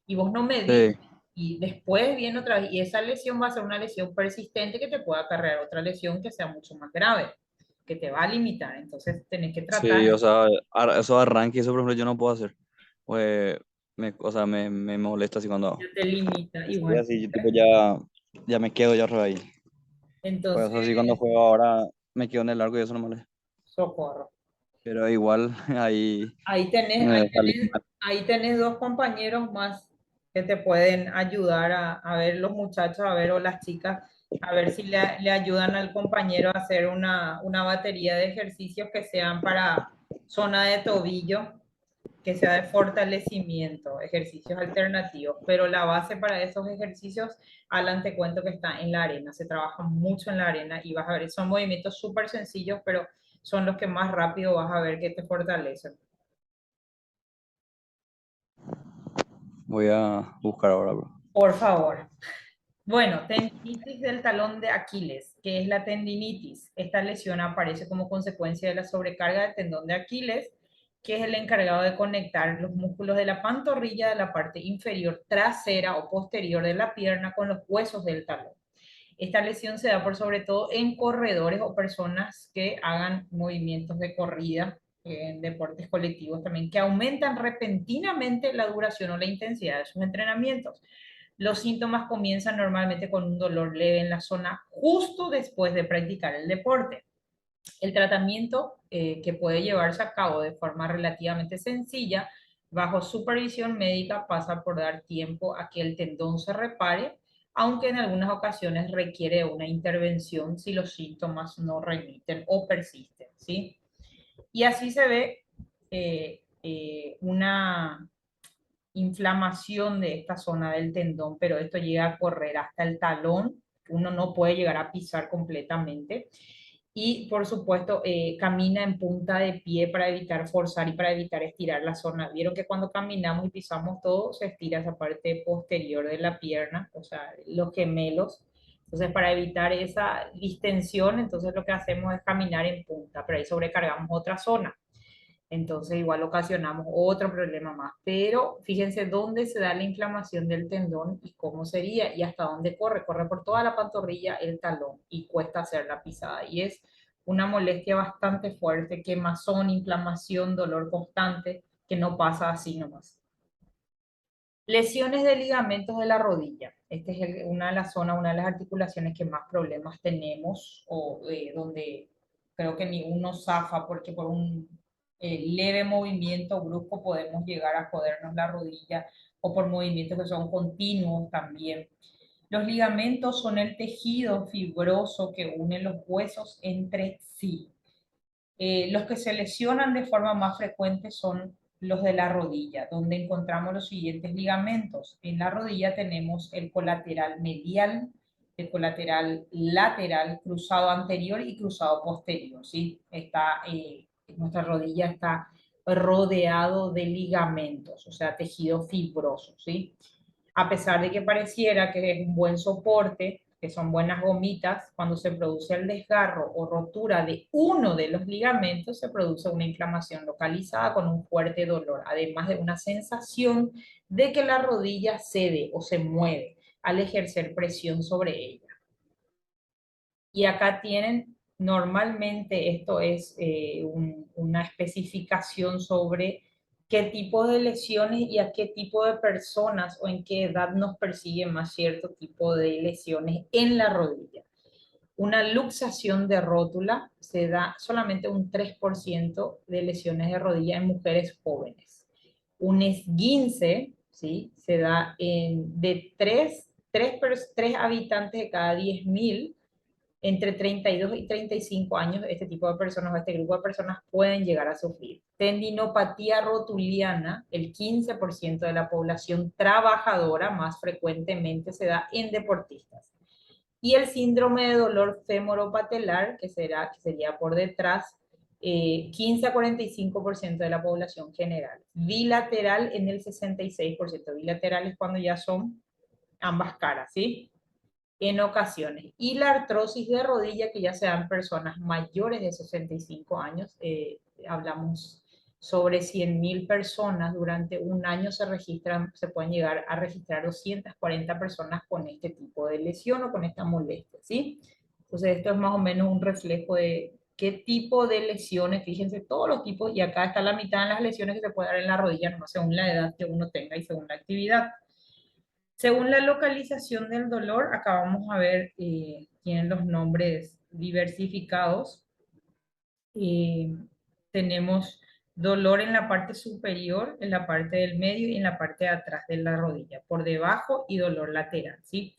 y vos no medís
Sí,
y después viene otra vez, y esa lesión va a ser una lesión persistente que te pueda acarrear otra lesión que sea mucho más grave, que te va a limitar. Entonces, tenés que
sí,
tratar,
o sea, eso arranque, eso por ejemplo yo no puedo hacer. Pues, o sea, me molesta así cuando
ya
hago.
te limita. Y
Y
bueno,
así, tipo, ya me quedo ya re ahí. Pues
entonces,
eso sí, cuando juego ahora me quedo en el largo y eso no me molesta.
socorro.
Pero igual ahí
Ahí tenés,
me
ahí
salí
tenés,
mal.
ahí tenés dos compañeros más que te pueden ayudar a ver los muchachos, a ver, o las chicas, a ver si le ayudan al compañero a hacer una batería de ejercicios que sean para zona de tobillo que sea de fortalecimiento, ejercicios alternativos, pero la base para esos ejercicios, Alan, te cuento que está en la arena, se trabaja mucho en la arena y vas a ver, son movimientos súper sencillos, pero son los que más rápido vas a ver que te fortalecen.
Voy a buscar ahora, bro.
Por favor. Bueno, tendinitis del talón de Aquiles, que es la tendinitis. Esta lesión aparece como consecuencia de la sobrecarga del tendón de Aquiles, que es el encargado de conectar los músculos de la pantorrilla de la parte inferior trasera o posterior de la pierna con los huesos del talón. Esta lesión se da por sobre todo en corredores o personas que hagan movimientos de corrida, en deportes colectivos también, que aumentan repentinamente la duración o la intensidad de sus entrenamientos. Los síntomas comienzan normalmente con un dolor leve en la zona justo después de practicar el deporte. El tratamiento que puede llevarse a cabo de forma relativamente sencilla, bajo supervisión médica, pasa por dar tiempo a que el tendón se repare, aunque en algunas ocasiones requiere una intervención si los síntomas no remiten o persisten, ¿sí? Y así se ve una inflamación de esta zona del tendón, pero esto llega a correr hasta el talón, uno no puede llegar a pisar completamente. Y por supuesto, camina en punta de pie para evitar forzar y para evitar estirar la zona. Vieron que cuando caminamos y pisamos todo, se estira esa parte posterior de la pierna, o sea, los gemelos. Entonces, para evitar esa distensión, entonces lo que hacemos es caminar en punta, pero ahí sobrecargamos otra zona. Entonces igual ocasionamos otro problema más. Pero fíjense dónde se da la inflamación del tendón y cómo sería y hasta dónde corre. Corre por toda la pantorrilla, el talón y cuesta hacer la pisada. Y es una molestia bastante fuerte, quemazón, inflamación, dolor constante, que no pasa así nomás. Lesiones de ligamentos de la rodilla. Esta es una de las zonas, una de las articulaciones que más problemas tenemos o donde creo que ni uno zafa porque por un leve movimiento brusco podemos llegar a jodernos la rodilla o por movimientos que son continuos también. Los ligamentos son el tejido fibroso que une los huesos entre sí. Los que se lesionan de forma más frecuente son los de la rodilla, donde encontramos los siguientes ligamentos. En la rodilla tenemos el colateral medial, el colateral lateral, cruzado anterior y cruzado posterior, ¿sí? Nuestra rodilla está rodeado de ligamentos, o sea, tejido fibroso, ¿sí? A pesar de que pareciera que es un buen soporte, que son buenas gomitas, cuando se produce el desgarro o rotura de uno de los ligamentos, se produce una inflamación localizada con un fuerte dolor, además de una sensación de que la rodilla cede o se mueve al ejercer presión sobre ella. Y acá tienen, normalmente esto es una especificación sobre qué tipo de lesiones y a qué tipo de personas o en qué edad nos persigue más cierto tipo de lesiones en la rodilla. Una luxación de rótula se da solamente un 3% de lesiones de rodilla en mujeres jóvenes. Un esguince, ¿sí? Se da de 3 habitantes de cada 10.000 entre 32 y 35 años, este tipo de personas o este grupo de personas pueden llegar a sufrir. Tendinopatía rotuliana, el 15% de la población trabajadora más frecuentemente se da en deportistas. Y el síndrome de dolor femoropatelar, que sería por detrás, 15 a 45% de la población general. Bilateral en el 66%. Bilateral es cuando ya son ambas caras, ¿sí? En ocasiones. Y la artrosis de rodilla, que ya sean personas mayores de 65 años, hablamos sobre 100.000 personas, durante un año se pueden llegar a registrar 240 personas con este tipo de lesión o con esta molestia, ¿sí? Entonces esto es más o menos un reflejo de qué tipo de lesiones, fíjense todos los tipos, y acá está la mitad de las lesiones que se puede dar en la rodilla, no según la edad que uno tenga y según la actividad. Según la localización del dolor, acá vamos a ver, tienen los nombres diversificados. Tenemos dolor en la parte superior, en la parte del medio y en la parte de atrás de la rodilla, por debajo y dolor lateral, ¿sí?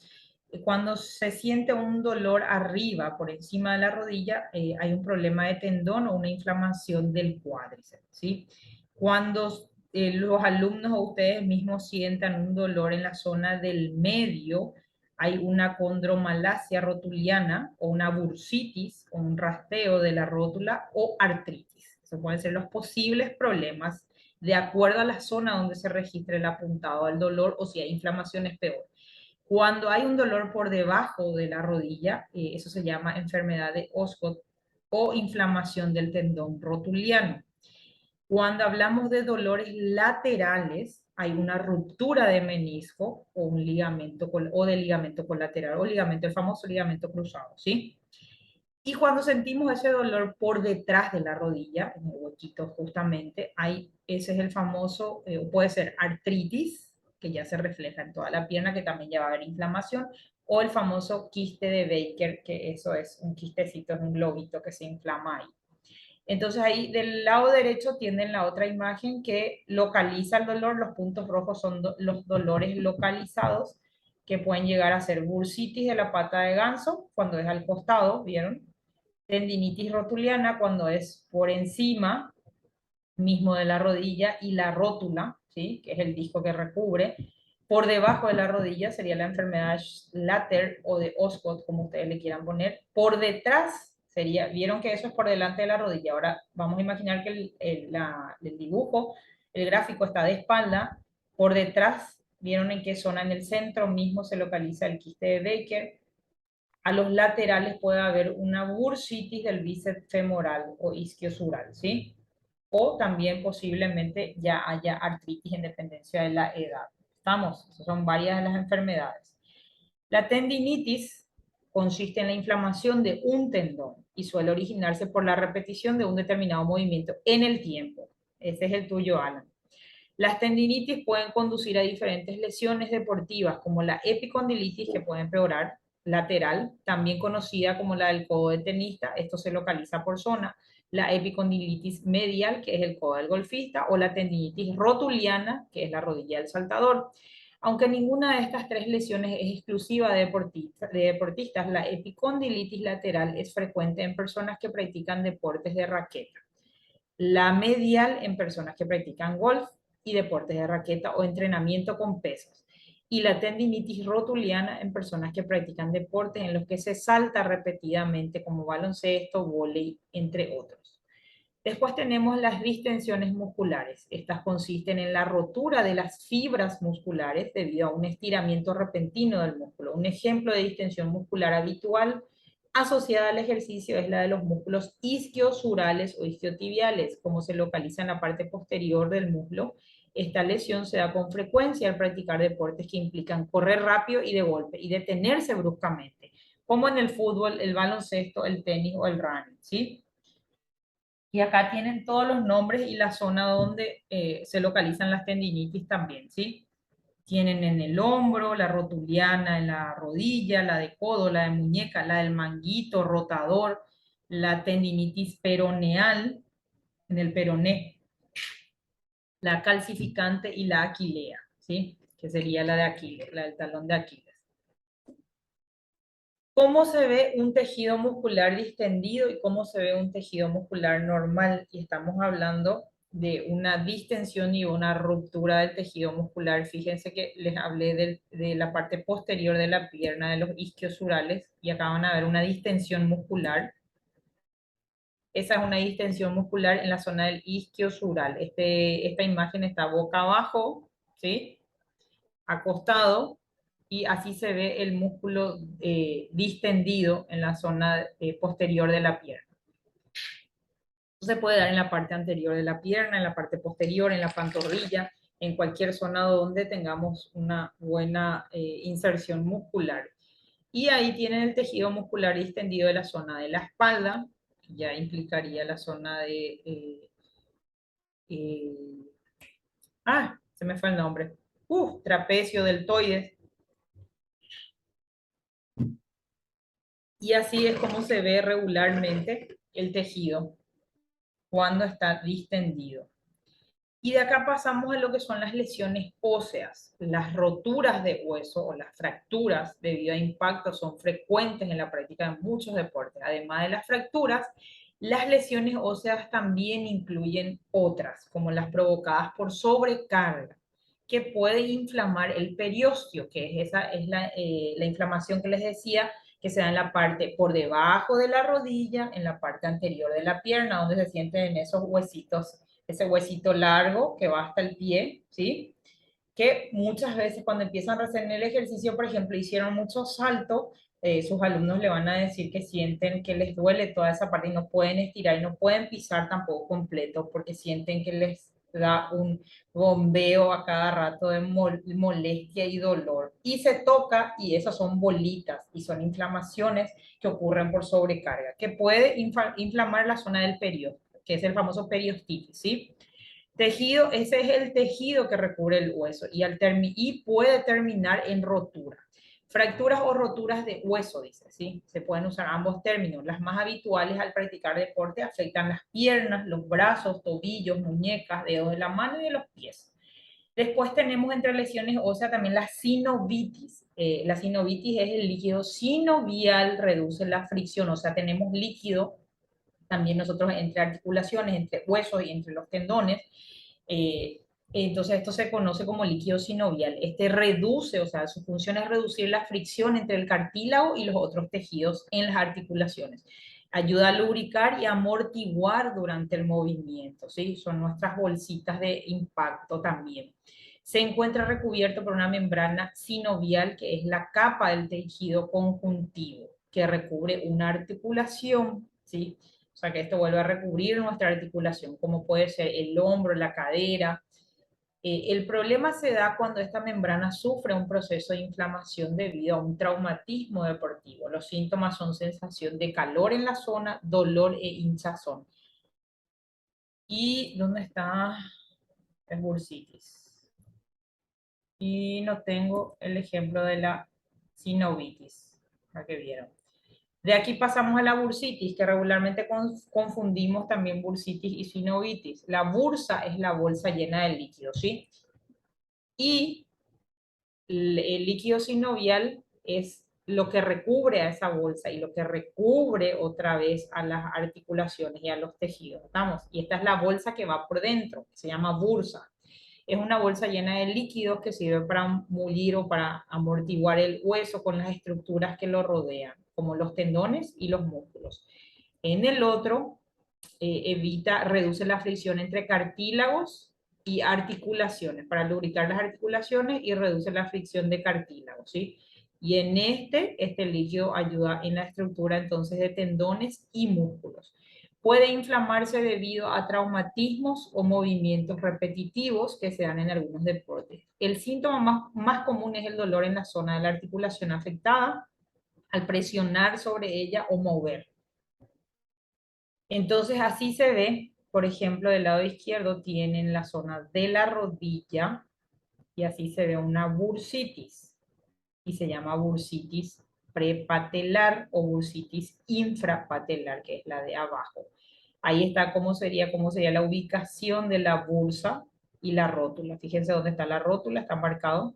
Cuando se siente un dolor arriba, por encima de la rodilla, hay un problema de tendón o una inflamación del cuádriceps, ¿sí? Cuando los alumnos o ustedes mismos sientan un dolor en la zona del medio, hay una condromalacia rotuliana o una bursitis o un rasteo de la rótula o artritis. Esos pueden ser los posibles problemas de acuerdo a la zona donde se registre el apuntado al dolor, o si hay inflamación es peor. Cuando hay un dolor por debajo de la rodilla, eso se llama enfermedad de Osgood o inflamación del tendón rotuliano. Cuando hablamos de dolores laterales, hay una ruptura de menisco o un ligamento o de ligamento colateral o ligamento, el famoso ligamento cruzado, ¿sí? Y cuando sentimos ese dolor por detrás de la rodilla, en el huequito justamente, ese es el famoso, puede ser artritis, que ya se refleja en toda la pierna, que también ya va a haber inflamación, o el famoso quiste de Baker, que eso es un quistecito, es un globito que se inflama ahí. Entonces ahí del lado derecho tienen la otra imagen que localiza el dolor. Los puntos rojos son los dolores localizados que pueden llegar a ser bursitis de la pata de ganso cuando es al costado, ¿vieron? Tendinitis rotuliana cuando es por encima mismo de la rodilla y la rótula, ¿sí? Que es el disco que recubre. Por debajo de la rodilla sería la enfermedad Schlatter o de Osgood, como ustedes le quieran poner. Por detrás sería, vieron que eso es por delante de la rodilla. Ahora vamos a imaginar que el dibujo, el gráfico está de espalda. Por detrás, vieron en qué zona en el centro mismo se localiza el quiste de Baker. A los laterales puede haber una bursitis del bíceps femoral o isquiosural, ¿sí? O también posiblemente ya haya artritis en dependencia de la edad. ¿Estamos? Esas son varias de las enfermedades. La tendinitis consiste en la inflamación de un tendón y suele originarse por la repetición de un determinado movimiento en el tiempo. Ese es el tuyo, Alan. Las tendinitis pueden conducir a diferentes lesiones deportivas, como la epicondilitis, que puede empeorar, lateral, también conocida como la del codo del tenista, esto se localiza por zona, la epicondilitis medial, que es el codo del golfista, o la tendinitis rotuliana, que es la rodilla del saltador. Aunque ninguna de estas tres lesiones es exclusiva de deportistas, la epicondilitis lateral es frecuente en personas que practican deportes de raqueta. La medial en personas que practican golf y deportes de raqueta o entrenamiento con pesas. Y la tendinitis rotuliana en personas que practican deportes en los que se salta repetidamente como baloncesto, vóley, entre otros. Después tenemos las distensiones musculares. Estas consisten en la rotura de las fibras musculares debido a un estiramiento repentino del músculo. Un ejemplo de distensión muscular habitual asociada al ejercicio es la de los músculos isquiosurales o isquiotibiales, como se localiza en la parte posterior del muslo. Esta lesión se da con frecuencia al practicar deportes que implican correr rápido y de golpe y detenerse bruscamente, como en el fútbol, el baloncesto, el tenis o el running, ¿sí? Y acá tienen todos los nombres y la zona donde se localizan las tendinitis también, ¿sí? Tienen en el hombro, la rotuliana en la rodilla, la de codo, la de muñeca, la del manguito rotador, la tendinitis peroneal en el peroné, la calcificante y la aquilea, ¿sí? Que sería la de Aquiles, la del talón de Aquiles. ¿Cómo se ve un tejido muscular distendido y cómo se ve un tejido muscular normal? Y estamos hablando de una distensión y una ruptura del tejido muscular. Fíjense que les hablé de la parte posterior de la pierna, de los isquiosurales, y acá van a ver una distensión muscular. Esa es una distensión muscular en la zona del isquiosural. Esta imagen está boca abajo, ¿sí? Acostado, y así se ve el músculo distendido en la zona posterior de la pierna. Se puede dar en la parte anterior de la pierna, en la parte posterior, en la pantorrilla, en cualquier zona donde tengamos una buena inserción muscular. Y ahí tienen el tejido muscular distendido de la zona de la espalda, que ya implicaría la zona de... se me fue el nombre. Trapecio deltoides. Y así es como se ve regularmente el tejido cuando está distendido. Y de acá pasamos a lo que son las lesiones óseas. Las roturas de hueso o las fracturas debido a impactos son frecuentes en la práctica de muchos deportes. Además de las fracturas, Las lesiones óseas también incluyen otras, como las provocadas por sobrecarga, que puede inflamar el periósteo, que es la inflamación que les decía, que se da en la parte por debajo de la rodilla, en la parte anterior de la pierna, donde se sienten esos huesitos, ese huesito largo que va hasta el pie, ¿sí? Que muchas veces cuando empiezan a hacer el ejercicio, por ejemplo, hicieron muchos saltos, sus alumnos le van a decir que sienten que les duele toda esa parte y no pueden estirar y no pueden pisar tampoco completo porque sienten que les da un bombeo a cada rato de molestia y dolor. Y se toca y esas son bolitas y son inflamaciones que ocurren por sobrecarga, que puede inflamar la zona del periósteo, que es el famoso periostitis, ¿sí? Tejido, ese es el tejido que recubre el hueso y puede terminar en rotura. Fracturas o roturas de hueso, dice, ¿sí? Se pueden usar ambos términos. Las más habituales al practicar deporte afectan las piernas, los brazos, tobillos, muñecas, dedos de la mano y de los pies. Después tenemos entre lesiones óseas también la sinovitis. La sinovitis es el líquido sinovial, reduce la fricción, o sea, tenemos líquido también nosotros entre articulaciones, entre huesos y entre los tendones. Entonces esto se conoce como líquido sinovial. Este reduce, o sea, su función es reducir la fricción entre el cartílago y los otros tejidos en las articulaciones. Ayuda a lubricar y amortiguar durante el movimiento, ¿sí? Son nuestras bolsitas de impacto también. Se encuentra recubierto por una membrana sinovial, que es la capa del tejido conjuntivo, que recubre una articulación, ¿sí? O sea que esto vuelve a recubrir nuestra articulación, como puede ser el hombro, la cadera. El problema se da cuando esta membrana sufre un proceso de inflamación debido a un traumatismo deportivo. Los síntomas son sensación de calor en la zona, dolor e hinchazón. ¿Y dónde está el bursitis? Y no tengo el ejemplo de la sinovitis, la que vieron. De aquí pasamos a la bursitis, que regularmente confundimos también bursitis y sinovitis. La bursa es la bolsa llena de líquido, ¿sí? Y el líquido sinovial es lo que recubre a esa bolsa y lo que recubre otra vez a las articulaciones y a los tejidos, ¿estamos? Y esta es la bolsa que va por dentro, se llama bursa. Es una bolsa llena de líquidos que sirve para mullir o para amortiguar el hueso con las estructuras que lo rodean, como los tendones y los músculos. En el otro, reduce la fricción entre cartílagos y articulaciones, para lubricar las articulaciones y reduce la fricción de cartílagos, ¿sí? Y en este líquido ayuda en la estructura entonces de tendones y músculos. Puede inflamarse debido a traumatismos o movimientos repetitivos que se dan en algunos deportes. El síntoma más común es el dolor en la zona de la articulación afectada al presionar sobre ella o mover. Entonces así se ve, por ejemplo, del lado izquierdo tienen la zona de la rodilla y así se ve una bursitis y se llama bursitis prepatelar o bursitis infrapatelar, que es la de abajo. Ahí está cómo sería la ubicación de la bursa y la rótula. Fíjense dónde está la rótula, está marcado.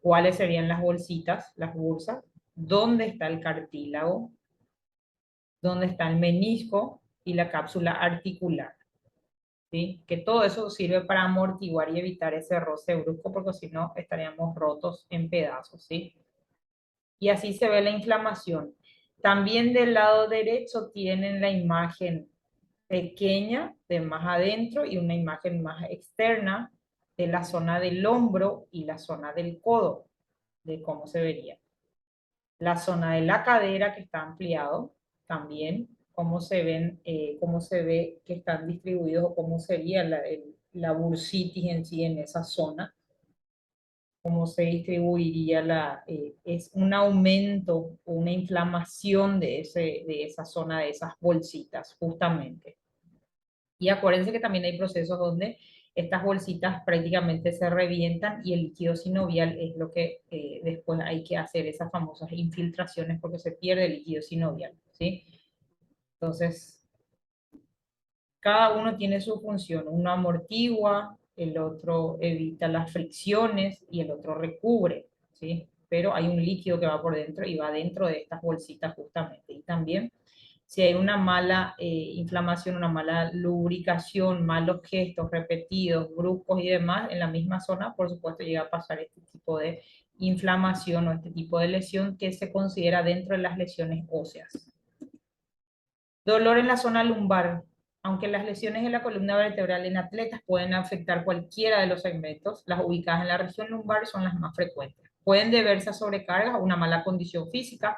¿Cuáles serían las bolsitas, las bursas? ¿Dónde está el cartílago? ¿Dónde está el menisco y la cápsula articular? ¿Sí? Que todo eso sirve para amortiguar y evitar ese roce brusco, porque si no estaríamos rotos en pedazos, ¿sí? Y así se ve la inflamación. También del lado derecho tienen la imagen pequeña de más adentro y una imagen más externa de la zona del hombro y la zona del codo, de cómo se vería. La zona de la cadera que está ampliado también, cómo se ve que están distribuidos o cómo sería la bursitis en sí en esa zona, cómo se distribuiría es un aumento o una inflamación de esa zona, de esas bolsitas, justamente. Y acuérdense que también hay procesos donde estas bolsitas prácticamente se revientan y el líquido sinovial es lo que después hay que hacer esas famosas infiltraciones porque se pierde el líquido sinovial, ¿sí? Entonces, cada uno tiene su función. Uno amortigua, el otro evita las fricciones y el otro recubre, ¿sí? Pero hay un líquido que va por dentro y va dentro de estas bolsitas justamente. Y también Si hay una mala inflamación, una mala lubricación, malos gestos repetidos, bruscos y demás en la misma zona, por supuesto llega a pasar este tipo de inflamación o este tipo de lesión que se considera dentro de las lesiones óseas. Dolor en la zona lumbar. Aunque las lesiones en la columna vertebral en atletas pueden afectar cualquiera de los segmentos, las ubicadas en la región lumbar son las más frecuentes. Pueden deberse a sobrecargas o una mala condición física.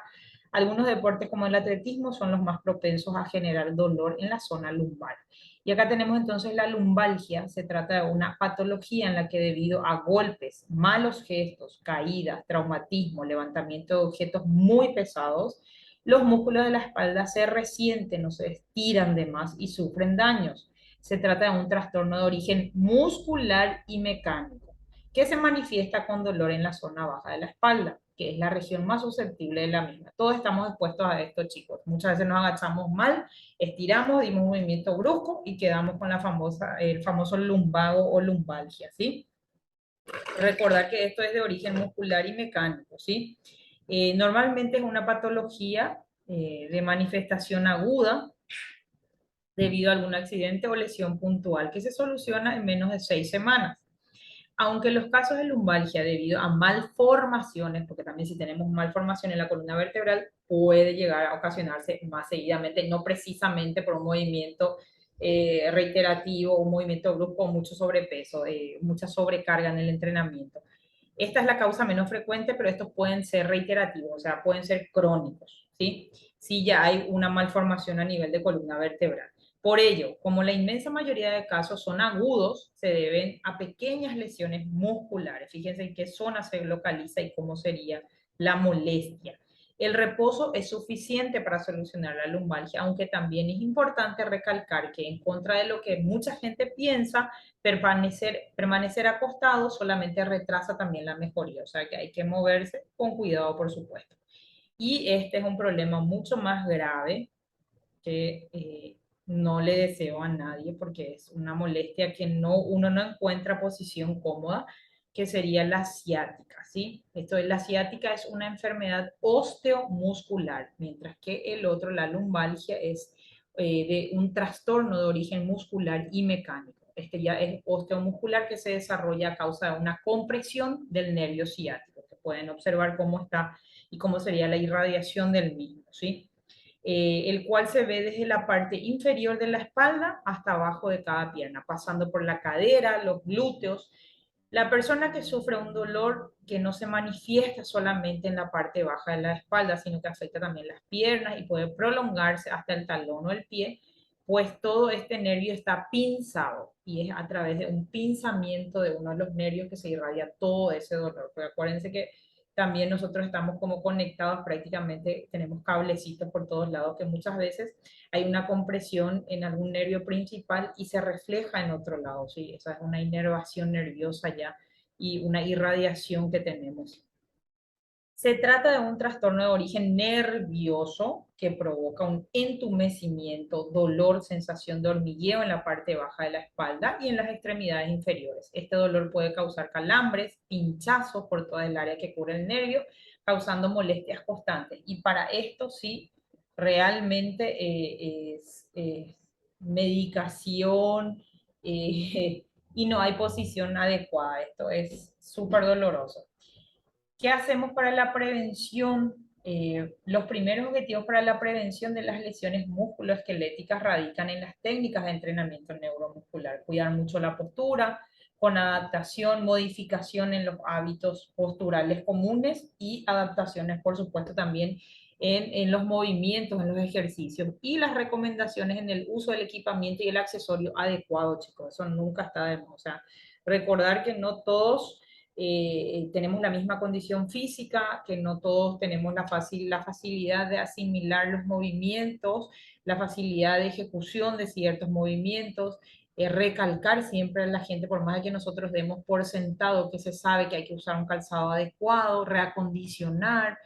Algunos deportes como el atletismo son los más propensos a generar dolor en la zona lumbar. Y acá tenemos entonces la lumbalgia. Se trata de una patología en la que debido a golpes, malos gestos, caídas, traumatismo, levantamiento de objetos muy pesados, los músculos de la espalda se resienten o se estiran de más y sufren daños. Se trata de un trastorno de origen muscular y mecánico, que se manifiesta con dolor en la zona baja de la espalda, que es la región más susceptible de la misma. Todos estamos expuestos a esto, chicos. Muchas veces nos agachamos mal, estiramos, dimos un movimiento brusco y quedamos con el famoso lumbago o lumbalgia, ¿sí? Recordar que esto es de origen muscular y mecánico, ¿sí? Normalmente es una patología de manifestación aguda debido a algún accidente o lesión puntual que se soluciona en menos de 6 semanas. Aunque los casos de lumbalgia debido a malformaciones, porque también si tenemos malformación en la columna vertebral, puede llegar a ocasionarse más seguidamente, no precisamente por un movimiento reiterativo, un movimiento brusco o mucho sobrepeso, mucha sobrecarga en el entrenamiento. Esta es la causa menos frecuente, pero estos pueden ser reiterativos, o sea, pueden ser crónicos, ¿sí? Si ya hay una malformación a nivel de columna vertebral. Por ello, como la inmensa mayoría de casos son agudos, se deben a pequeñas lesiones musculares. Fíjense en qué zona se localiza y cómo sería la molestia. El reposo es suficiente para solucionar la lumbalgia, aunque también es importante recalcar que en contra de lo que mucha gente piensa, permanecer acostado solamente retrasa también la mejoría, o sea que hay que moverse con cuidado, por supuesto. Y este es un problema mucho más grave que no le deseo a nadie porque es una molestia que uno no encuentra posición cómoda, que sería la ciática, ¿sí? La ciática es una enfermedad osteomuscular, mientras que el otro, la lumbalgia, es de un trastorno de origen muscular y mecánico. Este ya es osteomuscular que se desarrolla a causa de una compresión del nervio ciático, que pueden observar cómo está y cómo sería la irradiación del mismo, ¿sí? El cual se ve desde la parte inferior de la espalda hasta abajo de cada pierna, pasando por la cadera, los glúteos. La persona que sufre un dolor que no se manifiesta solamente en la parte baja de la espalda, sino que afecta también las piernas y puede prolongarse hasta el talón o el pie, pues todo este nervio está pinzado y es a través de un pinzamiento de uno de los nervios que se irradia todo ese dolor. Porque acuérdense que también nosotros estamos como conectados prácticamente, tenemos cablecitos por todos lados que muchas veces hay una compresión en algún nervio principal y se refleja en otro lado, ¿sí? Esa es una inervación nerviosa ya y una irradiación que tenemos. Se trata de un trastorno de origen nervioso que provoca un entumecimiento, dolor, sensación de hormigueo en la parte baja de la espalda y en las extremidades inferiores. Este dolor puede causar calambres, pinchazos por toda el área que cubre el nervio, causando molestias constantes. Y para esto sí, realmente es medicación y no hay posición adecuada. Esto es súper doloroso. ¿Qué hacemos para la prevención? Los primeros objetivos para la prevención de las lesiones musculoesqueléticas radican en las técnicas de entrenamiento neuromuscular. Cuidar mucho la postura, con adaptación, modificación en los hábitos posturales comunes y adaptaciones, por supuesto, también en los movimientos, en los ejercicios y las recomendaciones en el uso del equipamiento y el accesorio adecuado, chicos. Eso nunca está de más. O sea, recordar que no todos tenemos la misma condición física, que no todos tenemos la facilidad de asimilar los movimientos, la facilidad de ejecución de ciertos movimientos, recalcar siempre a la gente, por más de que nosotros demos por sentado que se sabe que hay que usar un calzado adecuado, reacondicionar,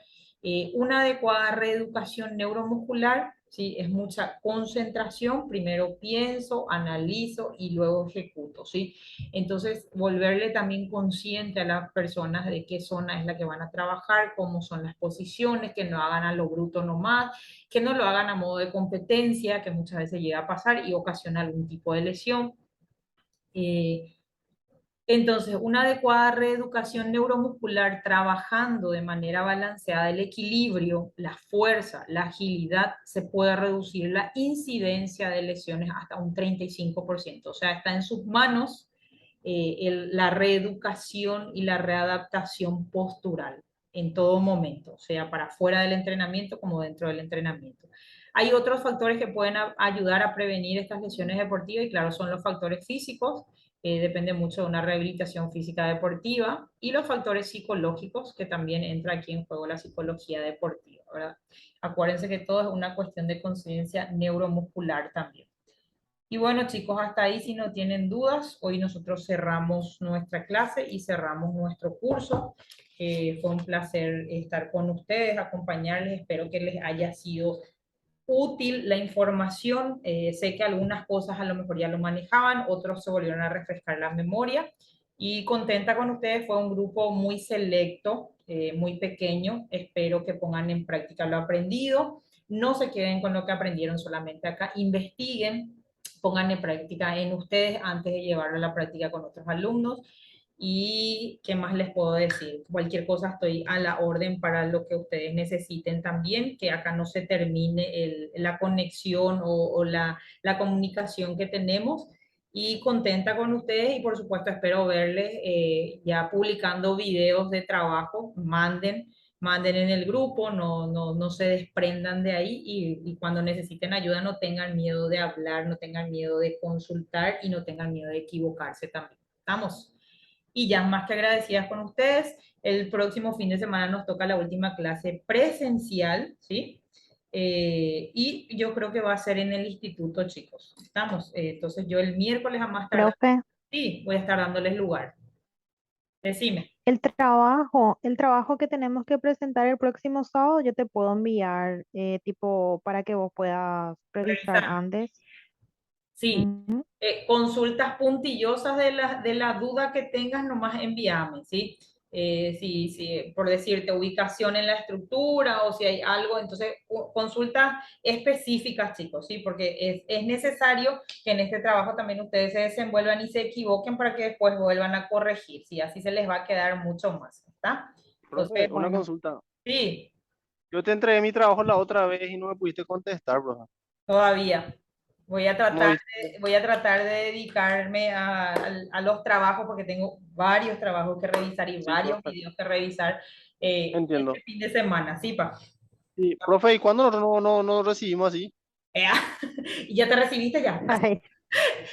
una adecuada reeducación neuromuscular ¿sí? Es mucha concentración, primero pienso, analizo y luego ejecuto, ¿sí? Entonces, volverle también consciente a las personas de qué zona es la que van a trabajar, cómo son las posiciones, que no hagan a lo bruto nomás, que no lo hagan a modo de competencia, que muchas veces llega a pasar y ocasiona algún tipo de lesión. Entonces, una adecuada reeducación neuromuscular trabajando de manera balanceada el equilibrio, la fuerza, la agilidad, se puede reducir la incidencia de lesiones hasta un 35%. O sea, está en sus manos la reeducación y la readaptación postural en todo momento, sea para fuera del entrenamiento como dentro del entrenamiento. Hay otros factores que pueden ayudar a prevenir estas lesiones deportivas y claro, son los factores físicos, depende mucho de una rehabilitación física deportiva, y los factores psicológicos, que también entra aquí en juego la psicología deportiva, ¿verdad? Acuérdense que todo es una cuestión de conciencia neuromuscular también. Y bueno, chicos, hasta ahí si no tienen dudas, hoy nosotros cerramos nuestra clase y cerramos nuestro curso. Fue un placer estar con ustedes, acompañarles, espero que les haya sido útil la información. Sé que algunas cosas a lo mejor ya lo manejaban, otros se volvieron a refrescar la memoria y contenta con ustedes. Fue un grupo muy selecto, muy pequeño. Espero que pongan en práctica lo aprendido. No se queden con lo que aprendieron solamente acá. Investiguen, pongan en práctica en ustedes antes de llevarlo a la práctica con otros alumnos. ¿Y qué más les puedo decir? Cualquier cosa estoy a la orden para lo que ustedes necesiten también, que acá no se termine la conexión o la comunicación que tenemos. Y contenta con ustedes y por supuesto espero verles ya publicando videos de trabajo. Manden en el grupo, no se desprendan de ahí y cuando necesiten ayuda no tengan miedo de hablar, no tengan miedo de consultar y no tengan miedo de equivocarse también. ¿Estamos? Y ya más que agradecidas con ustedes, el próximo fin de semana nos toca la última clase presencial, ¿sí? Y yo creo que va a ser en el instituto, chicos. ¿Estamos? Entonces yo el miércoles a más tardar,
Profe,
sí, voy a estar dándoles lugar. Decime.
el trabajo que tenemos que presentar el próximo sábado, yo te puedo enviar, tipo, para que vos puedas revisar
Revisar.
antes.
Sí,
Ujú.
consultas puntillosas de la duda que tengas, nomás envíame, ¿sí? Si, por decirte, ubicación en la estructura o si hay algo, entonces consultas específicas, chicos, ¿sí? Porque es necesario que en este trabajo también ustedes se desenvuelvan y se equivoquen para que después vuelvan a corregir, ¿sí? Así se les va a quedar mucho más, ¿está? Entonces,
Profe, una
Bueno,
consulta.
sí,
Yo te entregué mi trabajo la otra vez y no me pudiste contestar, profe.
todavía.
¿Cómo viste?
Voy a tratar de dedicarme a los trabajos porque tengo varios trabajos que revisar y
Sí,
varios
profe.
videos que revisar este
Entiendo.
fin de semana, ¿sí, pa?
Sí, profe, ¿y cuándo no recibimos así?
¿Y ya te recibiste ya?
ay,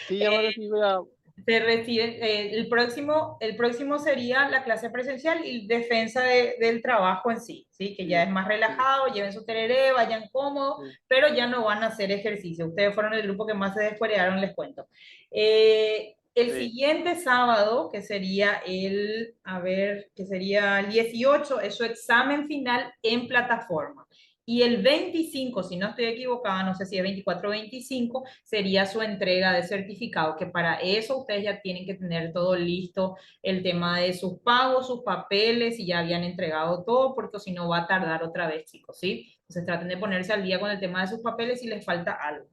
Sí, ya me recibo ya.
Se recibe, el próximo sería la clase presencial y defensa del trabajo en sí, ¿sí? Que ya
Sí,
es más
sí,
relajado, lleven su tereré, vayan cómodos,
sí.
pero ya no van a hacer ejercicio. Ustedes fueron el grupo que más se descuidaron, les cuento. El
Sí.
siguiente sábado, que sería a ver, que sería el 18, es su examen final en plataforma. Y el 25, si no estoy equivocada, no sé si es 24 o 25, sería su entrega de certificado, que para eso ustedes ya tienen que tener todo listo, el tema de sus pagos, sus papeles, y ya habían entregado todo, porque si no va a tardar otra vez, chicos, ¿sí? Entonces traten de ponerse al día con el tema de sus papeles si les falta algo.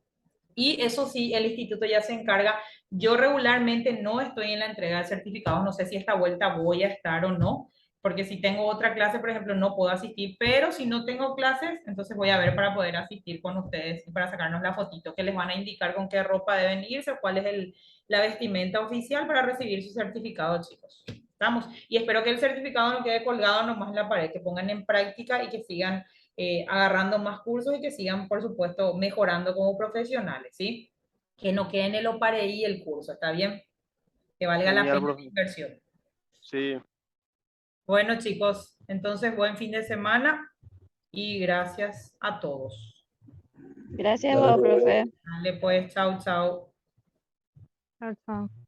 Y eso sí, el instituto ya se encarga. Yo regularmente no estoy en la entrega de certificados, no sé si esta vuelta voy a estar o no, porque si tengo otra clase, por ejemplo, no puedo asistir, pero si no tengo clases, entonces voy a ver para poder asistir con ustedes y para sacarnos la fotito que les van a indicar con qué ropa deben irse, cuál es la vestimenta oficial para recibir su certificado, chicos. Estamos. Y espero que el certificado no quede colgado nomás en la pared, que pongan en práctica y que sigan agarrando más cursos y que sigan, por supuesto, mejorando como profesionales, ¿sí? Que no quede en el OPAREI el curso, ¿está bien? Que valga la
Genial,
pena la
profe.
inversión.
Sí.
Bueno, chicos, entonces buen fin de semana y gracias a todos.
Gracias a vos, profe.
Dale pues, chao, chao.
chao, chao.